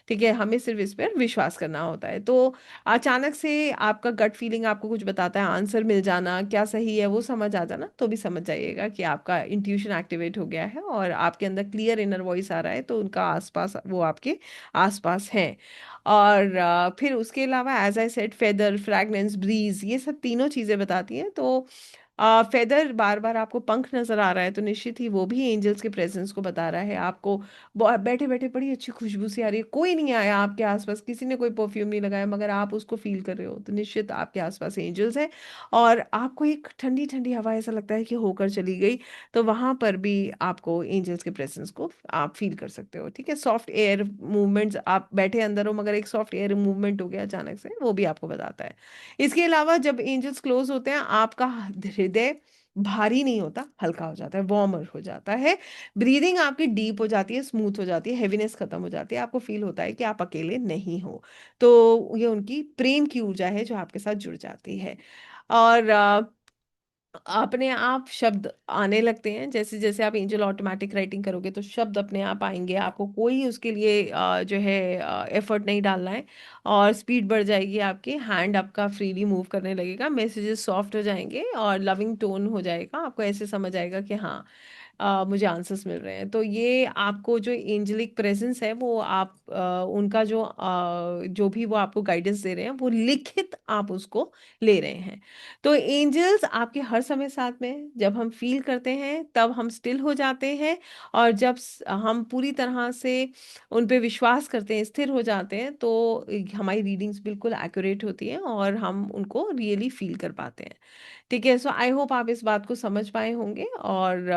ठीक है, हमें सिर्फ इस पर विश्वास करना होता है। तो अचानक से आपका गट फीलिंग आपको कुछ बताता है, आंसर मिल जाना, क्या सही है वो समझ आ जाना, तो भी समझ जाइएगा कि आपका इंट्यूशन एक्टिवेट हो गया है और आपके अंदर क्लियर इनर वॉइस आ रहा है, तो उनका आसपास, वो आपके आसपास है। और फिर उसके अलावा as I said, feather, fragrance, breeze, ये सब तीनों चीजें बताती हैं। तो फेदर, बार बार आपको पंख नजर आ रहा है, तो निश्चित ही वो भी एंजल्स के प्रेजेंस को बता रहा है आपको। बैठे बैठे बड़ी अच्छी खुशबू सी आ रही है, कोई नहीं आया आपके आसपास, किसी ने कोई परफ्यूम नहीं लगाया, मगर आप उसको फील कर रहे हो, तो निश्चित आपके आसपास एंजल्स है। और आपको एक ठंडी ठंडी हवा ऐसा लगता है कि होकर चली गई, तो वहां पर भी आपको एंजल्स के प्रेजेंस को आप फील कर सकते हो। ठीक है, सॉफ्ट एयर मूवमेंट्स, आप बैठे अंदर हो मगर एक सॉफ्ट एयर मूवमेंट हो गया अचानक से, वो भी आपको बताता है। इसके अलावा जब एंजल्स क्लोज होते हैं, आपका हृदय भारी नहीं होता, हल्का हो जाता है, वार्मर हो जाता है। ब्रीदिंग आपकी डीप हो जाती है, स्मूथ हो जाती है, हेवीनेस खत्म हो जाती है, आपको फील होता है कि आप अकेले नहीं हो। तो ये उनकी प्रेम की ऊर्जा है जो आपके साथ जुड़ जाती है। और अपने आप शब्द आने लगते हैं, जैसे जैसे आप एंजल ऑटोमेटिक राइटिंग करोगे तो शब्द अपने आप आएंगे, आपको कोई उसके लिए जो है एफर्ट नहीं डालना है। और स्पीड बढ़ जाएगी, आपकी हैंड आपका फ्रीली मूव करने लगेगा, मैसेजेस सॉफ्ट हो जाएंगे और लविंग टोन हो जाएगा, आपको ऐसे समझ आएगा कि हाँ मुझे आंसर्स मिल रहे हैं। तो ये आपको जो एंजलिक प्रेजेंस है, वो आप उनका जो भी वो आपको गाइडेंस दे रहे हैं, वो लिखित आप उसको ले रहे हैं। तो एंजल्स आपके हर समय साथ में, जब हम फील करते हैं तब हम स्टिल हो जाते हैं, और जब हम पूरी तरह से उन पे विश्वास करते हैं, स्थिर हो जाते हैं, तो हमारी रीडिंग्स बिल्कुल एक्यूरेट होती हैं और हम उनको रियली फील कर पाते हैं। ठीक है, सो आई होप आप इस बात को समझ पाए होंगे, और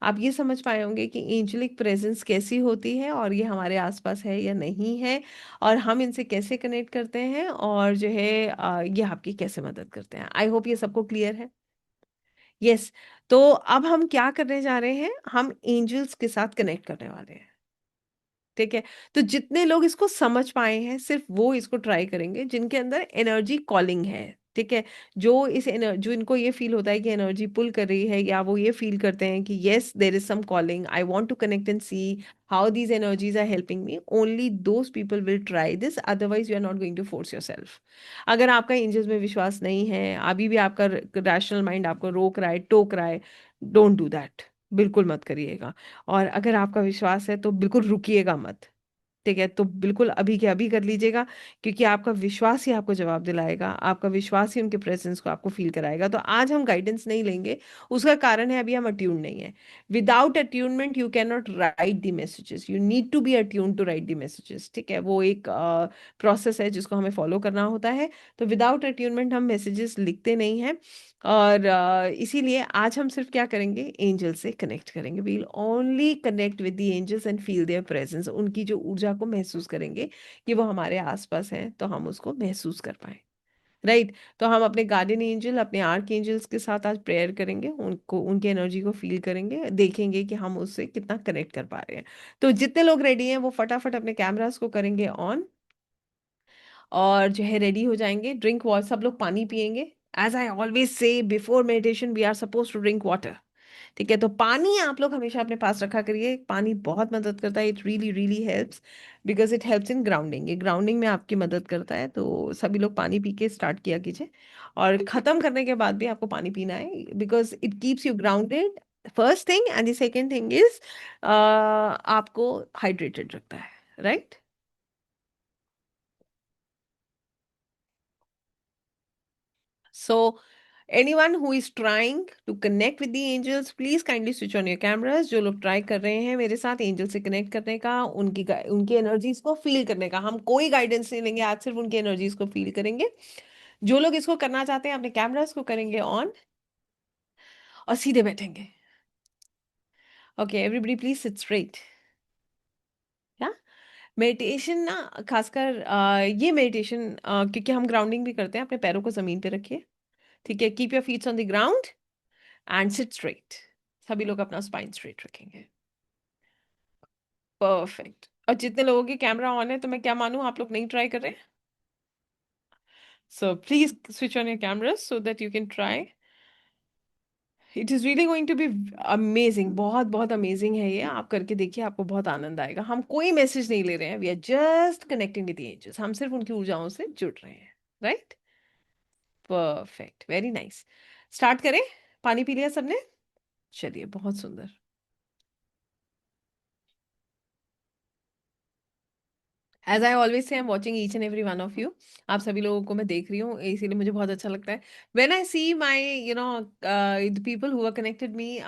आप ये समझ पाए होंगे कि एंजलिक प्रेजेंस कैसी होती है, और ये हमारे आसपास है या नहीं है, और हम इनसे कैसे कनेक्ट करते हैं, और जो है ये आपकी कैसे मदद करते हैं। आई होप ये सबको क्लियर है। यस। तो अब हम क्या करने जा रहे हैं, हम एंजल्स के साथ कनेक्ट करने वाले हैं। ठीक है, तो जितने लोग इसको समझ पाए हैं, सिर्फ वो इसको ट्राई करेंगे जिनके अंदर एनर्जी कॉलिंग है। ठीक है, जो इनको ये फील होता है कि एनर्जी पुल कर रही है, या वो ये फील करते हैं कि yes there is some calling, I want to connect and see how these energies are helping me, only those people will try this, otherwise you are not going to force yourself. अगर आपका angels में विश्वास नहीं है, अभी भी आपका rational mind आपको रोक रहा है, टोक रहा है, डोंट डू दैट, बिल्कुल मत करिएगा। और अगर आपका विश्वास है तो बिल्कुल रुकिएगा मत। ठीक है, तो बिल्कुल अभी के अभी कर लीजिएगा, क्योंकि आपका विश्वास ही आपको जवाब दिलाएगा, आपका विश्वास ही उनके प्रेजेंस को आपको फील कराएगा। तो आज हम गाइडेंस नहीं लेंगे, उसका कारण है अभी हम अट्यून नहीं है। Without attunement you can not write the messages, you need to be attune to write the messages. ठीक है, वो एक प्रोसेस है जिसको हमें फॉलो करना होता है। तो विदाउट अट्यूनमेंट हम मैसेजेस लिखते नहीं हैं। और इसीलिए आज हम सिर्फ क्या करेंगे, एंजल से कनेक्ट करेंगे, we'll only connect with the angels and feel their presence, उनकी जो ऊर्जा को महसूस करेंगे कि वो हमारे आसपास हैं, तो हम उसको महसूस कर पाए। राइट। तो हम अपने गार्डियन एंजल, अपने आर्क एंजल्स के साथ आज प्रेयर करेंगे, उनको, उनकी एनर्जी को फील करेंगे, देखेंगे कि हम उससे कितना कनेक्ट कर पा रहे हैं। तो जितने लोग रेडी हैं वो फटाफट अपने कैमरास को करेंगे ऑन, और जो है रेडी हो जाएंगे। ड्रिंक वाटर, सब लोग पानी पिएंगे। As I always say, before meditation we are suppose to drink water. ठीक है, तो पानी आप लोग हमेशा अपने पास रखा करिए, पानी बहुत मदद करता है, it really really helps, because it helps in grounding, ये ग्राउंडिंग में आपकी मदद करता है। तो सभी लोग पानी पी के स्टार्ट किया कीजिए, और खत्म करने के बाद भी आपको पानी पीना है, because it keeps you grounded, first thing, and the second thing is आपको हाइड्रेटेड रखता है। Right. So, anyone who is trying to connect with the angels, please kindly switch on your cameras. जो लोग ट्राई कर रहे हैं मेरे साथ एंजल से कनेक्ट करने का, उनकी एनर्जीज को फील करने का, हम कोई गाइडेंस नहीं लेंगे आज, सिर्फ उनकी एनर्जीज को फील करेंगे। जो लोग इसको करना चाहते हैं अपने कैमरास को करेंगे ऑन, और सीधे बैठेंगे। Okay everybody please sit straight. या मेडिटेशन ना, खासकर ये मेडिटेशन, क्योंकि हम ग्राउंडिंग भी करते हैं, अपने पैरों को जमीन पे रखिए। ठीक है, keep your feets on the ground and sit straight. सभी लोग अपना स्पाइन स्ट्रेट रखेंगे। परफेक्ट। और जितने लोगों की कैमरा ऑन है, तो मैं क्या मानूं आप लोग नहीं ट्राई कर रहे? So please switch on your camera so that you can try. It is really going to be amazing, बहुत बहुत अमेजिंग है ये। आप करके देखिए, आपको बहुत आनंद आएगा। हम कोई मैसेज नहीं ले रहे हैं, we are just connecting with the angels, हम सिर्फ उनकी ऊर्जाओं से जुड़ रहे हैं। Right, perfect, very nice. Start करें? पानी पी लिया सबने? चलिए, बहुत सुंदर। As I always say, I am watching each and every one of you. आप सभी लोगों को मैं देख रही हूँ, इसीलिए मुझे बहुत अच्छा लगता है। When I see my the people who are connected me,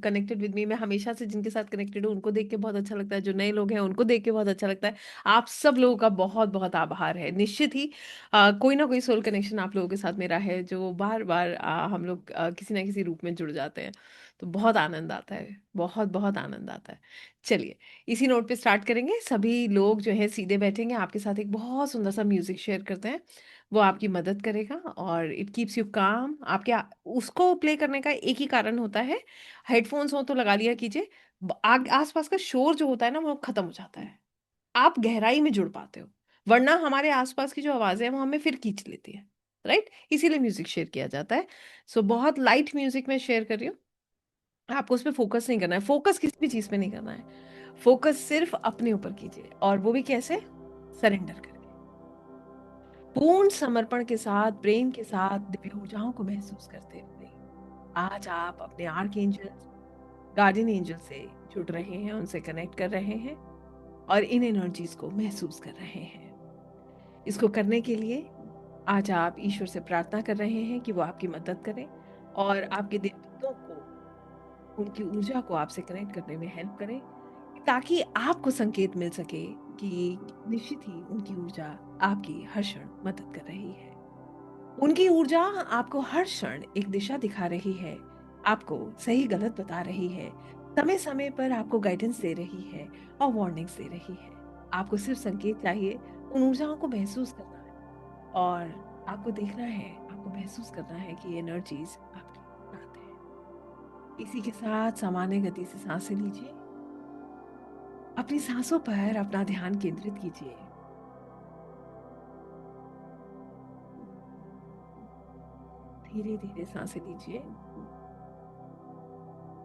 connected with me, मैं हमेशा से जिनके साथ कनेक्टेड हूँ उनको देख के बहुत अच्छा लगता है, जो नए लोग हैं उनको देख के बहुत अच्छा लगता है। आप सब लोगों का बहुत बहुत आभार है। निश्चित ही कोई ना कोई सोल कनेक्शन आप लोगों के साथ मेरा है, जो बार बार हम लोग किसी ना किसी रूप में जुड़ जाते हैं। तो बहुत आनंद आता है, बहुत बहुत आनंद आता है। चलिए, इसी नोट पे स्टार्ट करेंगे। सभी लोग जो है सीधे बैठेंगे, आपके साथ एक बहुत सुंदर सा म्यूजिक शेयर करते हैं। वो आपकी मदद करेगा और इट कीप्स यू काम। आपके उसको प्ले करने का एक ही कारण होता है, हेडफोन्स हो तो लगा लिया कीजिए। आसपास का शोर जो होता है ना, वो खत्म हो जाता है, आप गहराई में जुड़ पाते हो। वरना हमारे आसपास की जो आवाजें हैं वो हमें फिर खींच लेती है। राइट, इसीलिए म्यूजिक शेयर किया जाता है। सो बहुत लाइट म्यूजिक में शेयर कर रही हूँ। आपको उस पर फोकस नहीं करना है, फोकस किसी भी चीज पे नहीं करना है। फोकस सिर्फ अपने ऊपर कीजिए, और वो भी कैसे? सरेंडर करके, पूर्ण समर्पण के साथ, प्रेम के साथ, दिव्य ऊर्जाओं को महसूस करते हुए आज आप अपने आर्क एंजल, गार्डियन एंजल से जुड़ रहे हैं, उनसे कनेक्ट कर रहे हैं और इन एनर्जीज को महसूस कर रहे हैं। इसको करने के लिए आज आप ईश्वर से प्रार्थना कर रहे हैं कि वो आपकी मदद करें और आपके देवदूतों को, उनकी ऊर्जा को आपसे कनेक्ट करने में हेल्प करें, ताकि आपको संकेत मिल सके कि निश्चित ही उनकी ऊर्जा आपकी हर क्षण मदद कर रही है। उनकी ऊर्जा आपको हर क्षण एक दिशा दिखा रही है, आपको सही गलत बता रही है, समय समय पर आपको गाइडेंस दे रही है और वार्निंग्स दे रही है। आपको सिर्फ संकेत चाहिए, उन ऊर्जाओं को महसूस करना है और आपको देखना है, आपको महसूस करना है कि एनर्जीज आपके साथ है। इसी के साथ सामान्य गति से सांसें लीजिए, अपनी सांसों पर अपना ध्यान केंद्रित कीजिए। धीरे धीरे सांसें लीजिए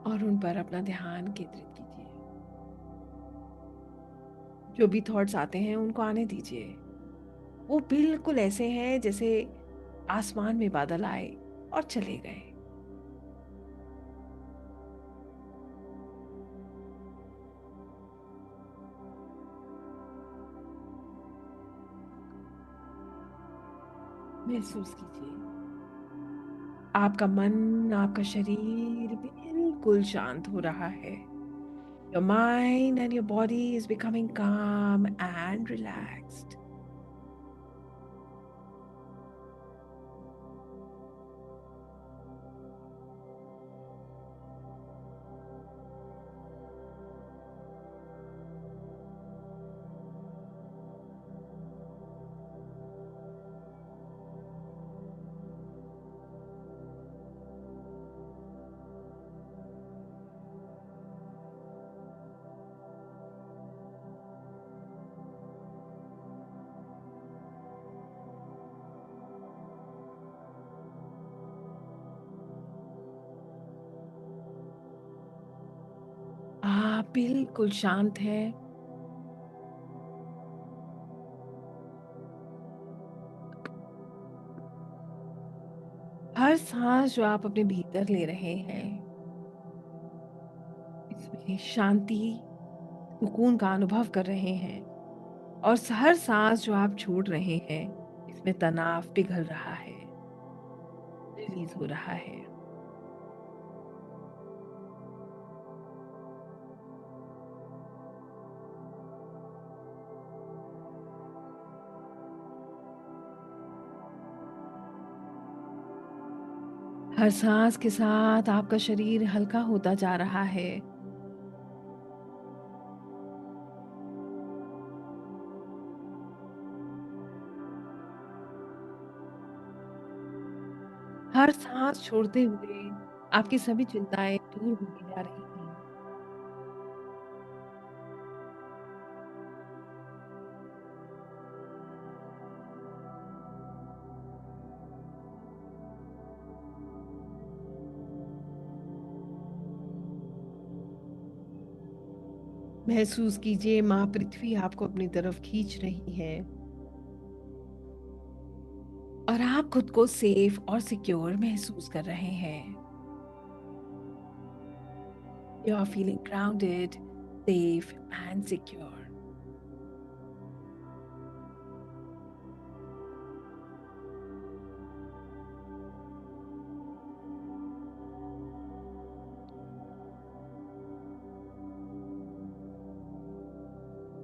और उन पर अपना ध्यान केंद्रित कीजिए। जो भी थॉट्स आते हैं उनको आने दीजिए। वो बिल्कुल ऐसे हैं जैसे आसमान में बादल आए और चले गए। महसूस कीजिए, आपका मन, आपका शरीर बिल्कुल शांत हो रहा है। Your mind and your body is becoming calm and relaxed. आप बिल्कुल शांत हैं। हर सांस जो आप अपने भीतर ले रहे हैं, इसमें शांति, सुकून का अनुभव कर रहे हैं और हर सांस जो आप छोड़ रहे हैं, इसमें तनाव पिघल रहा है, रिलीज हो रहा है। हर सांस के साथ आपका शरीर हल्का होता जा रहा है। हर सांस छोड़ते हुए आपकी सभी चिंताएं दूर होती जा रही हैं। महसूस कीजिए माँ पृथ्वी आपको अपनी तरफ खींच रही है और आप खुद को सेफ और सिक्योर महसूस कर रहे हैं। You are feeling grounded, safe and secure.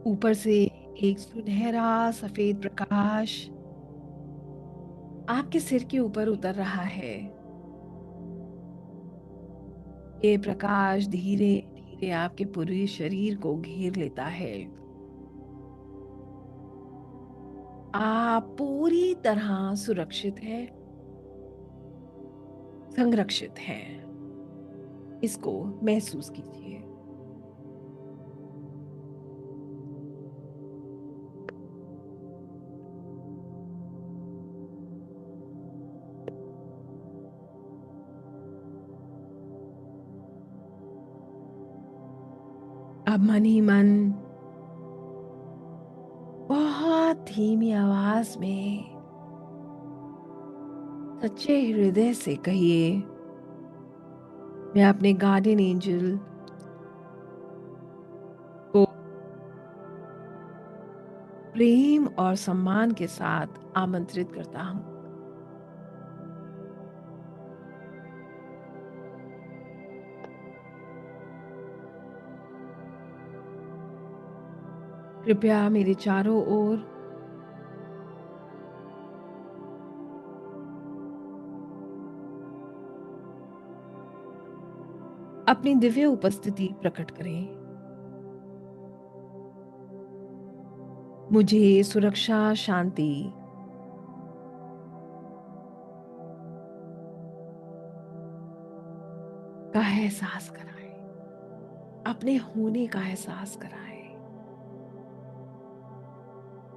ऊपर से एक सुनहरा सफेद प्रकाश आपके सिर के ऊपर उतर रहा है। ये प्रकाश धीरे धीरे आपके पूरे शरीर को घेर लेता है। आप पूरी तरह सुरक्षित हैं, संरक्षित हैं। इसको महसूस कीजिए। अब मन ही मन बहुत धीमी आवाज में सच्चे हृदय से कहिए, मैं अपने गार्डियन एंजल को प्रेम और सम्मान के साथ आमंत्रित करता हूँ। कृपया मेरे चारों ओर अपनी दिव्य उपस्थिति प्रकट करें। मुझे सुरक्षा, शांति का एहसास कराएं, अपने होने का एहसास कराएं,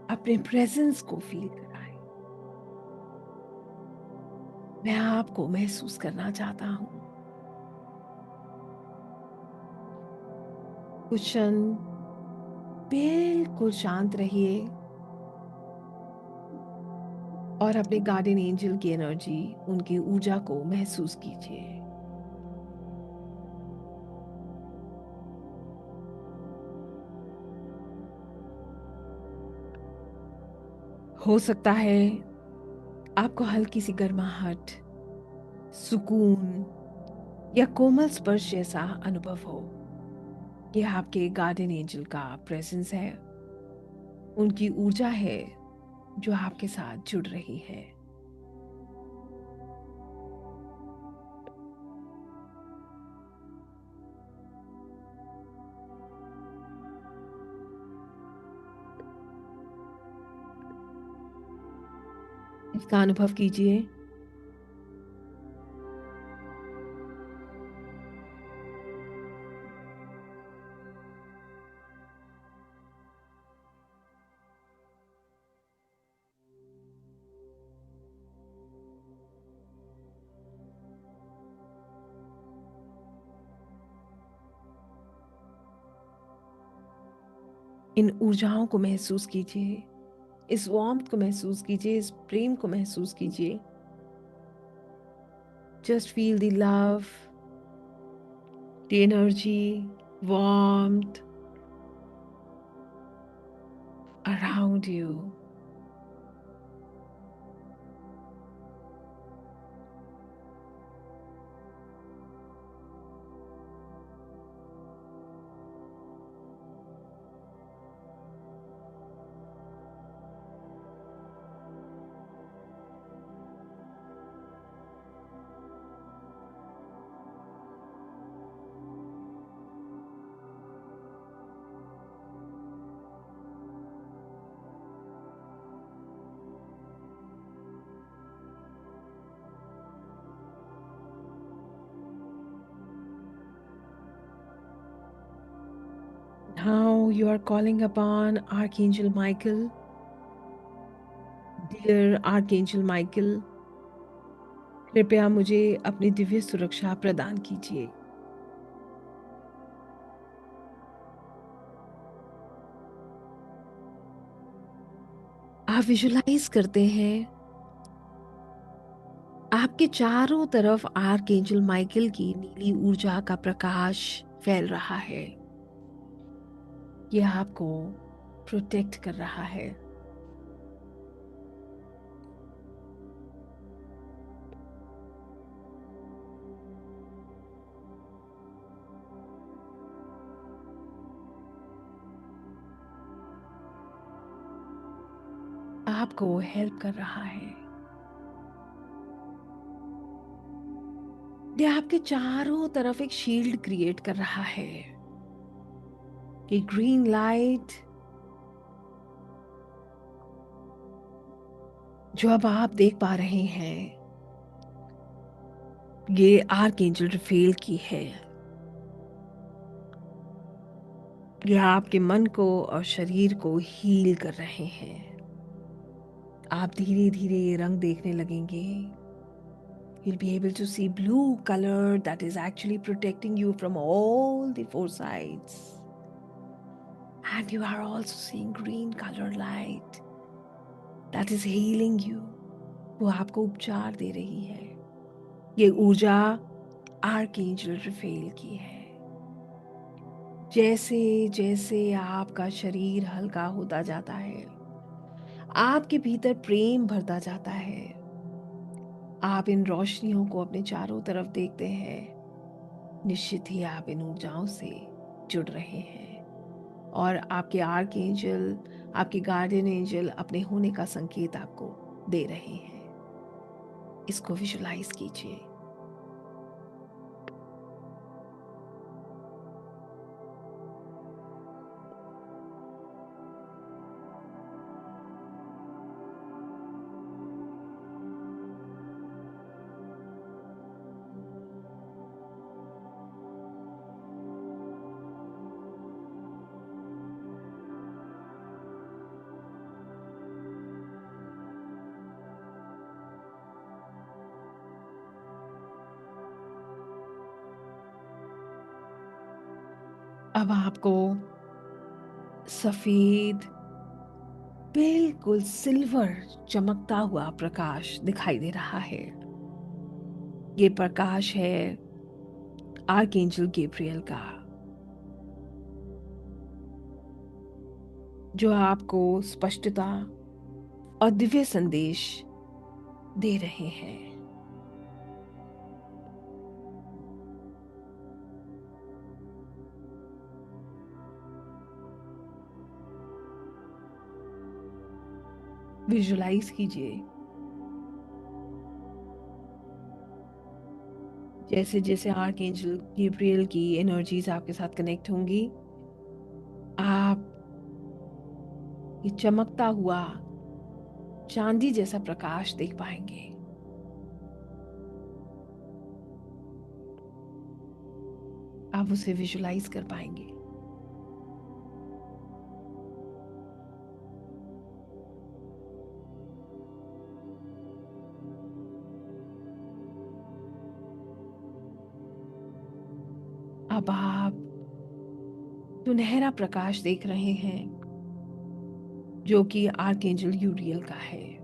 अपने प्रेजेंस को फील कराएं। मैं आपको महसूस करना चाहता हूं। कुछ क्षण बिल्कुल शांत रहिए और अपने गार्डियन एंजल की एनर्जी, उनकी ऊर्जा को महसूस कीजिए। हो सकता है आपको हल्की सी गर्माहट, सुकून या कोमल स्पर्श जैसा अनुभव हो। यह आपके गार्डियन एंजल का प्रेजेंस है, उनकी ऊर्जा है जो आपके साथ जुड़ रही है। इसका अनुभव कीजिए। इन ऊर्जाओं को महसूस कीजिए, इस वार्मथ को महसूस कीजिए, इस प्रेम को महसूस कीजिए। Just feel the love, the energy, warmth around you. Now you are calling upon Archangel Michael. Dear Archangel Michael, कृपया मुझे अपनी दिव्य सुरक्षा प्रदान कीजिए। आप विजुलाइज करते हैं आपके चारों तरफ आर्कएंजल माइकल की नीली ऊर्जा का प्रकाश फैल रहा है। यह आपको प्रोटेक्ट कर रहा है। आपको हेल्प कर रहा है। यह आपके चारों तरफ एक शील्ड क्रिएट कर रहा है। ये ग्रीन लाइट जो अब आप देख पा रहे हैं, ये आर्कएंजल रफेल की है। यह आपके मन को और शरीर को हील कर रहे हैं। आप धीरे धीरे ये रंग देखने लगेंगे। You'll be able to see blue color that is actually protecting you from all the four sides. And you are also seeing green color light that is healing you. वो आपको उपचार दे रही है। ये ऊर्जा आर्कएंजल रफेल की है। जैसे जैसे आपका शरीर हल्का होता जाता है, आपके भीतर प्रेम भरता जाता है। आप इन रोशनियों को अपने चारों तरफ देखते हैं। निश्चित ही आप इन ऊर्जाओं से जुड़ रहे हैं और आपके आर्कएंजल, आपके गार्डियन एंजल अपने होने का संकेत आपको दे रहे हैं। इसको विजुलाइज कीजिए। अब आपको सफेद, बिल्कुल सिल्वर चमकता हुआ प्रकाश दिखाई दे रहा है। ये प्रकाश है आर्कएंजल गैब्रियल का, जो आपको स्पष्टता और दिव्य संदेश दे रहे हैं। विजुलाइज कीजिए जैसे जैसे आर्कएंजल गैब्रियल की एनर्जीज आपके साथ कनेक्ट होंगी, आप ये चमकता हुआ चांदी जैसा प्रकाश देख पाएंगे। आप उसे विजुलाइज कर पाएंगे। अब आप सुनहरा प्रकाश देख रहे हैं जो कि आर्कएंजल यूरियल का है,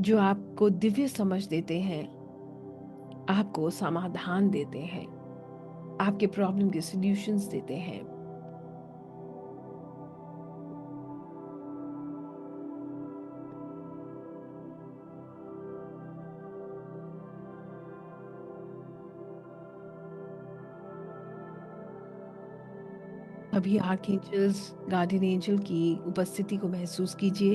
जो आपको दिव्य समझ देते हैं, आपको समाधान देते हैं, आपके प्रॉब्लम के सॉल्यूशंस देते हैं। अभी आर्कएंजल्स, गार्डियन एंजल की उपस्थिति को महसूस कीजिए।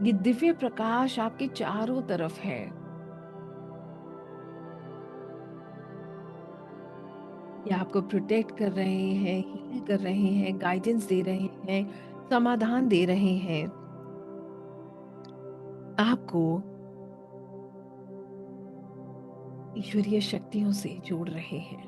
ये दिव्य प्रकाश आपके चारों तरफ है। ये आपको प्रोटेक्ट कर रहे हैं, हील कर रहे हैं, गाइडेंस दे रहे हैं, समाधान दे रहे हैं। आपको ईश्वरीय शक्तियों से जोड़ रहे हैं।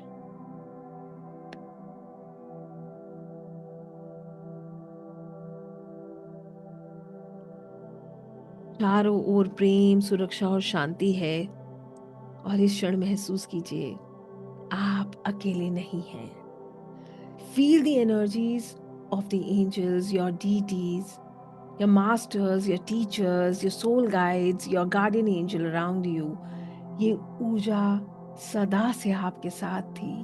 चारों ओर प्रेम, सुरक्षा और शांति है। और इस क्षण महसूस कीजिए आप अकेले नहीं हैं। Feel the energies of the angels, your deities, your masters, your teachers, your soul guides, your guardian angel around you. ये ऊर्जा सदा से आपके साथ थी,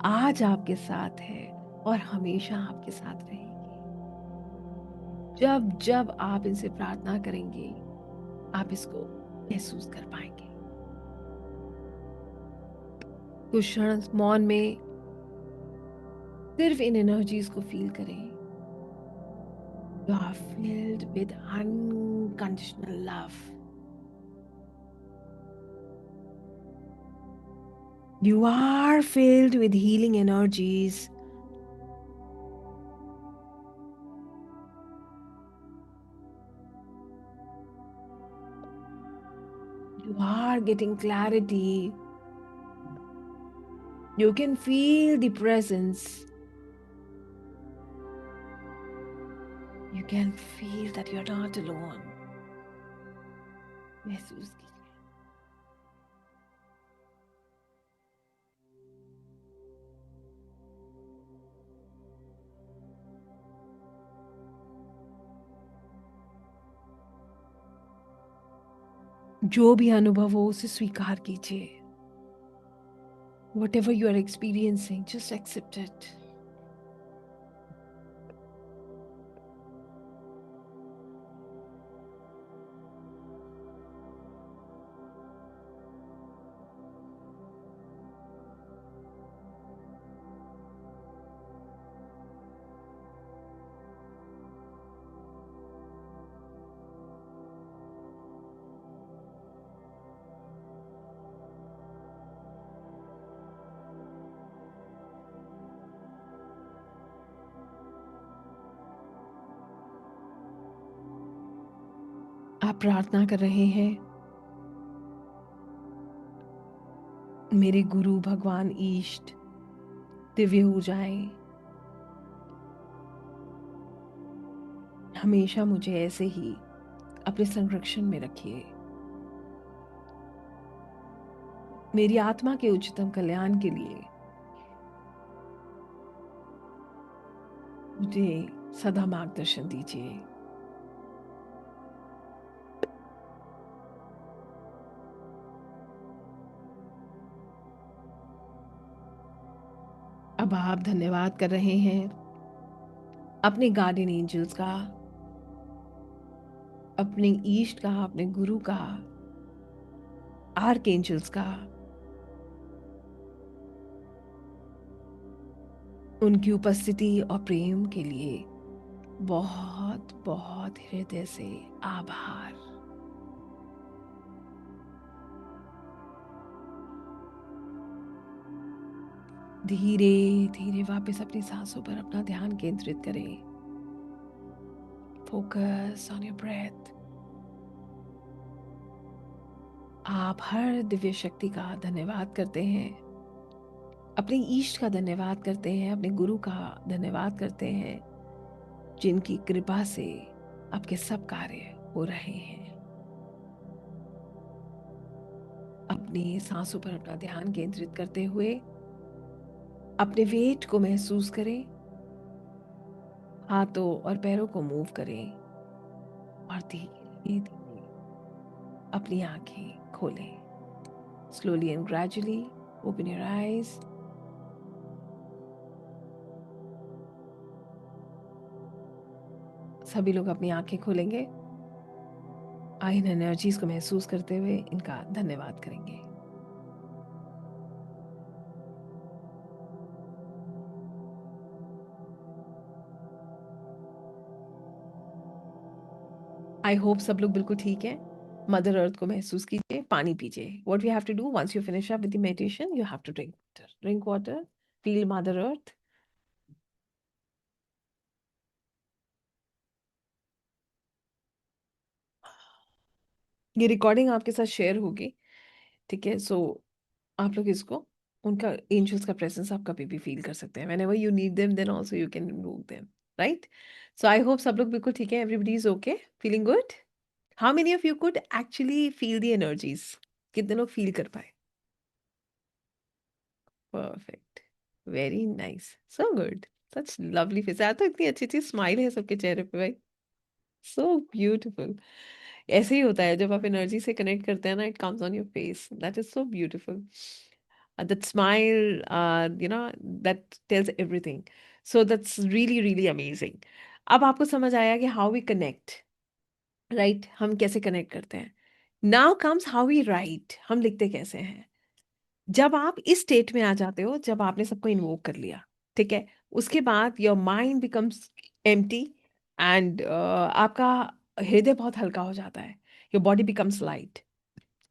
आज आपके साथ है और हमेशा आपके साथ रहेगी। जब जब आप इनसे प्रार्थना करेंगे, आप इसको महसूस कर पाएंगे। कुछ क्षण मौन में सिर्फ इन एनर्जीज को फील करें। You are filled with unconditional love. You are filled with healing energies. You are getting clarity. You can feel the presence. You can feel that you're not alone. महसूस कीजिए। जो भी अनुभव हो उसे स्वीकार कीजिए। Whatever you are experiencing, just accept it. आप प्रार्थना कर रहे हैं, मेरे गुरु भगवान ईष्ट दिव्य ऊर्जाएं हमेशा मुझे ऐसे ही अपने संरक्षण में रखिए। मेरी आत्मा के उच्चतम कल्याण के लिए मुझे सदा मार्गदर्शन दीजिए। अब आप धन्यवाद कर रहे हैं अपने गार्डियन एंजल्स का, अपने ईष्ट का, अपने गुरु का, आर्क एंजल्स का, उनकी उपस्थिति और प्रेम के लिए बहुत बहुत हृदय से आभार। धीरे धीरे वापस अपनी सांसों पर अपना ध्यान केंद्रित करें। Focus on your breath. आप हर दिव्य शक्ति का धन्यवाद करते हैं, अपने ईष्ट का धन्यवाद करते हैं, अपने गुरु का धन्यवाद करते हैं, जिनकी कृपा से आपके सब कार्य हो रहे हैं। अपनी सांसों पर अपना ध्यान केंद्रित करते हुए अपने वेट को महसूस करें, हाथों और पैरों को मूव करें और धीरे धीरे अपनी आंखें खोलें। Slowly and gradually open your eyes. सभी लोग अपनी आंखें खोलेंगे, इन एनर्जीज को महसूस करते हुए इनका धन्यवाद करेंगे। आई होप सब लोग बिल्कुल ठीक है। मदर अर्थ को महसूस कीजिए, पानी पीजिए। What you have to do once you finish up with the meditation, you have to drink water, feel mother earth. ये रिकॉर्डिंग आपके साथ शेयर होगी, ठीक है? सो आप लोग इसको, उनका एंजल्स का प्रेजेंस आप कभी भी फील कर सकते हैं। Whenever you need them then also you can invoke them, right? So I hope सब लोग बिल्कुल ठीक है, everybody is okay, feeling good. How many of you could actually feel the energies? कितने लोग फील कर पाए? Perfect, very nice, so good. Such lovely face है, तो इतनी अच्छी अच्छी स्माइल है सबके चेहरे पे भाई, सो ब्यूटीफुल। ऐसे ही होता है जब आप एनर्जी से कनेक्ट करते हैं ना, it comes on your face, that is so beautiful. That smile, that tells everything. So that's really, really amazing. अब आपको समझ आया कि हाउ वी कनेक्ट, राइट, हम कैसे कनेक्ट करते हैं। Now comes how we right, हम लिखते कैसे हैं। जब आप इस स्टेट में आ जाते हो, जब आपने सबको इन्वोक कर लिया, ठीक है, उसके बाद your mind becomes empty, and आपका हृदय बहुत हल्का हो जाता है, योर बॉडी बिकम्स लाइट।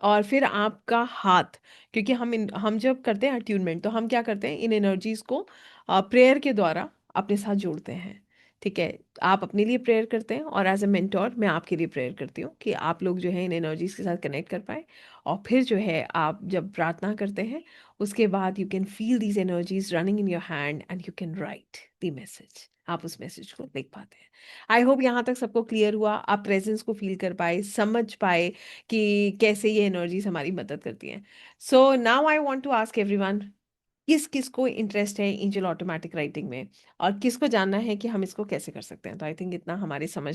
और फिर आपका हाथ, क्योंकि हम जब करते हैं अट्यूनमेंट, तो हम क्या करते हैं, इन एनर्जीज को प्रेयर के द्वारा अपने साथ जोड़ते हैं, ठीक है। आप अपने लिए प्रेयर करते हैं, और एज ए मेंटोर मैं आपके लिए प्रेयर करती हूँ कि आप लोग जो है इन एनर्जीज के साथ कनेक्ट कर पाए। और फिर जो है आप जब प्रार्थना करते हैं, उसके बाद you can feel these energies running in your hand, and you can write the message, आप उस मैसेज को लिख पाते हैं। आई होप यहाँ तक सबको क्लियर हुआ, आप प्रेजेंस को फील कर पाए, समझ पाए कि कैसे ये एनर्जीज हमारी मदद करती हैं। So now I want to ask everyone, किस किस को इंटरेस्ट है एंजल ऑटोमेटिक राइटिंग में, और किसको जानना है कि हम इसको कैसे कर सकते हैं। तो आई थिंक इतना हमारी समझ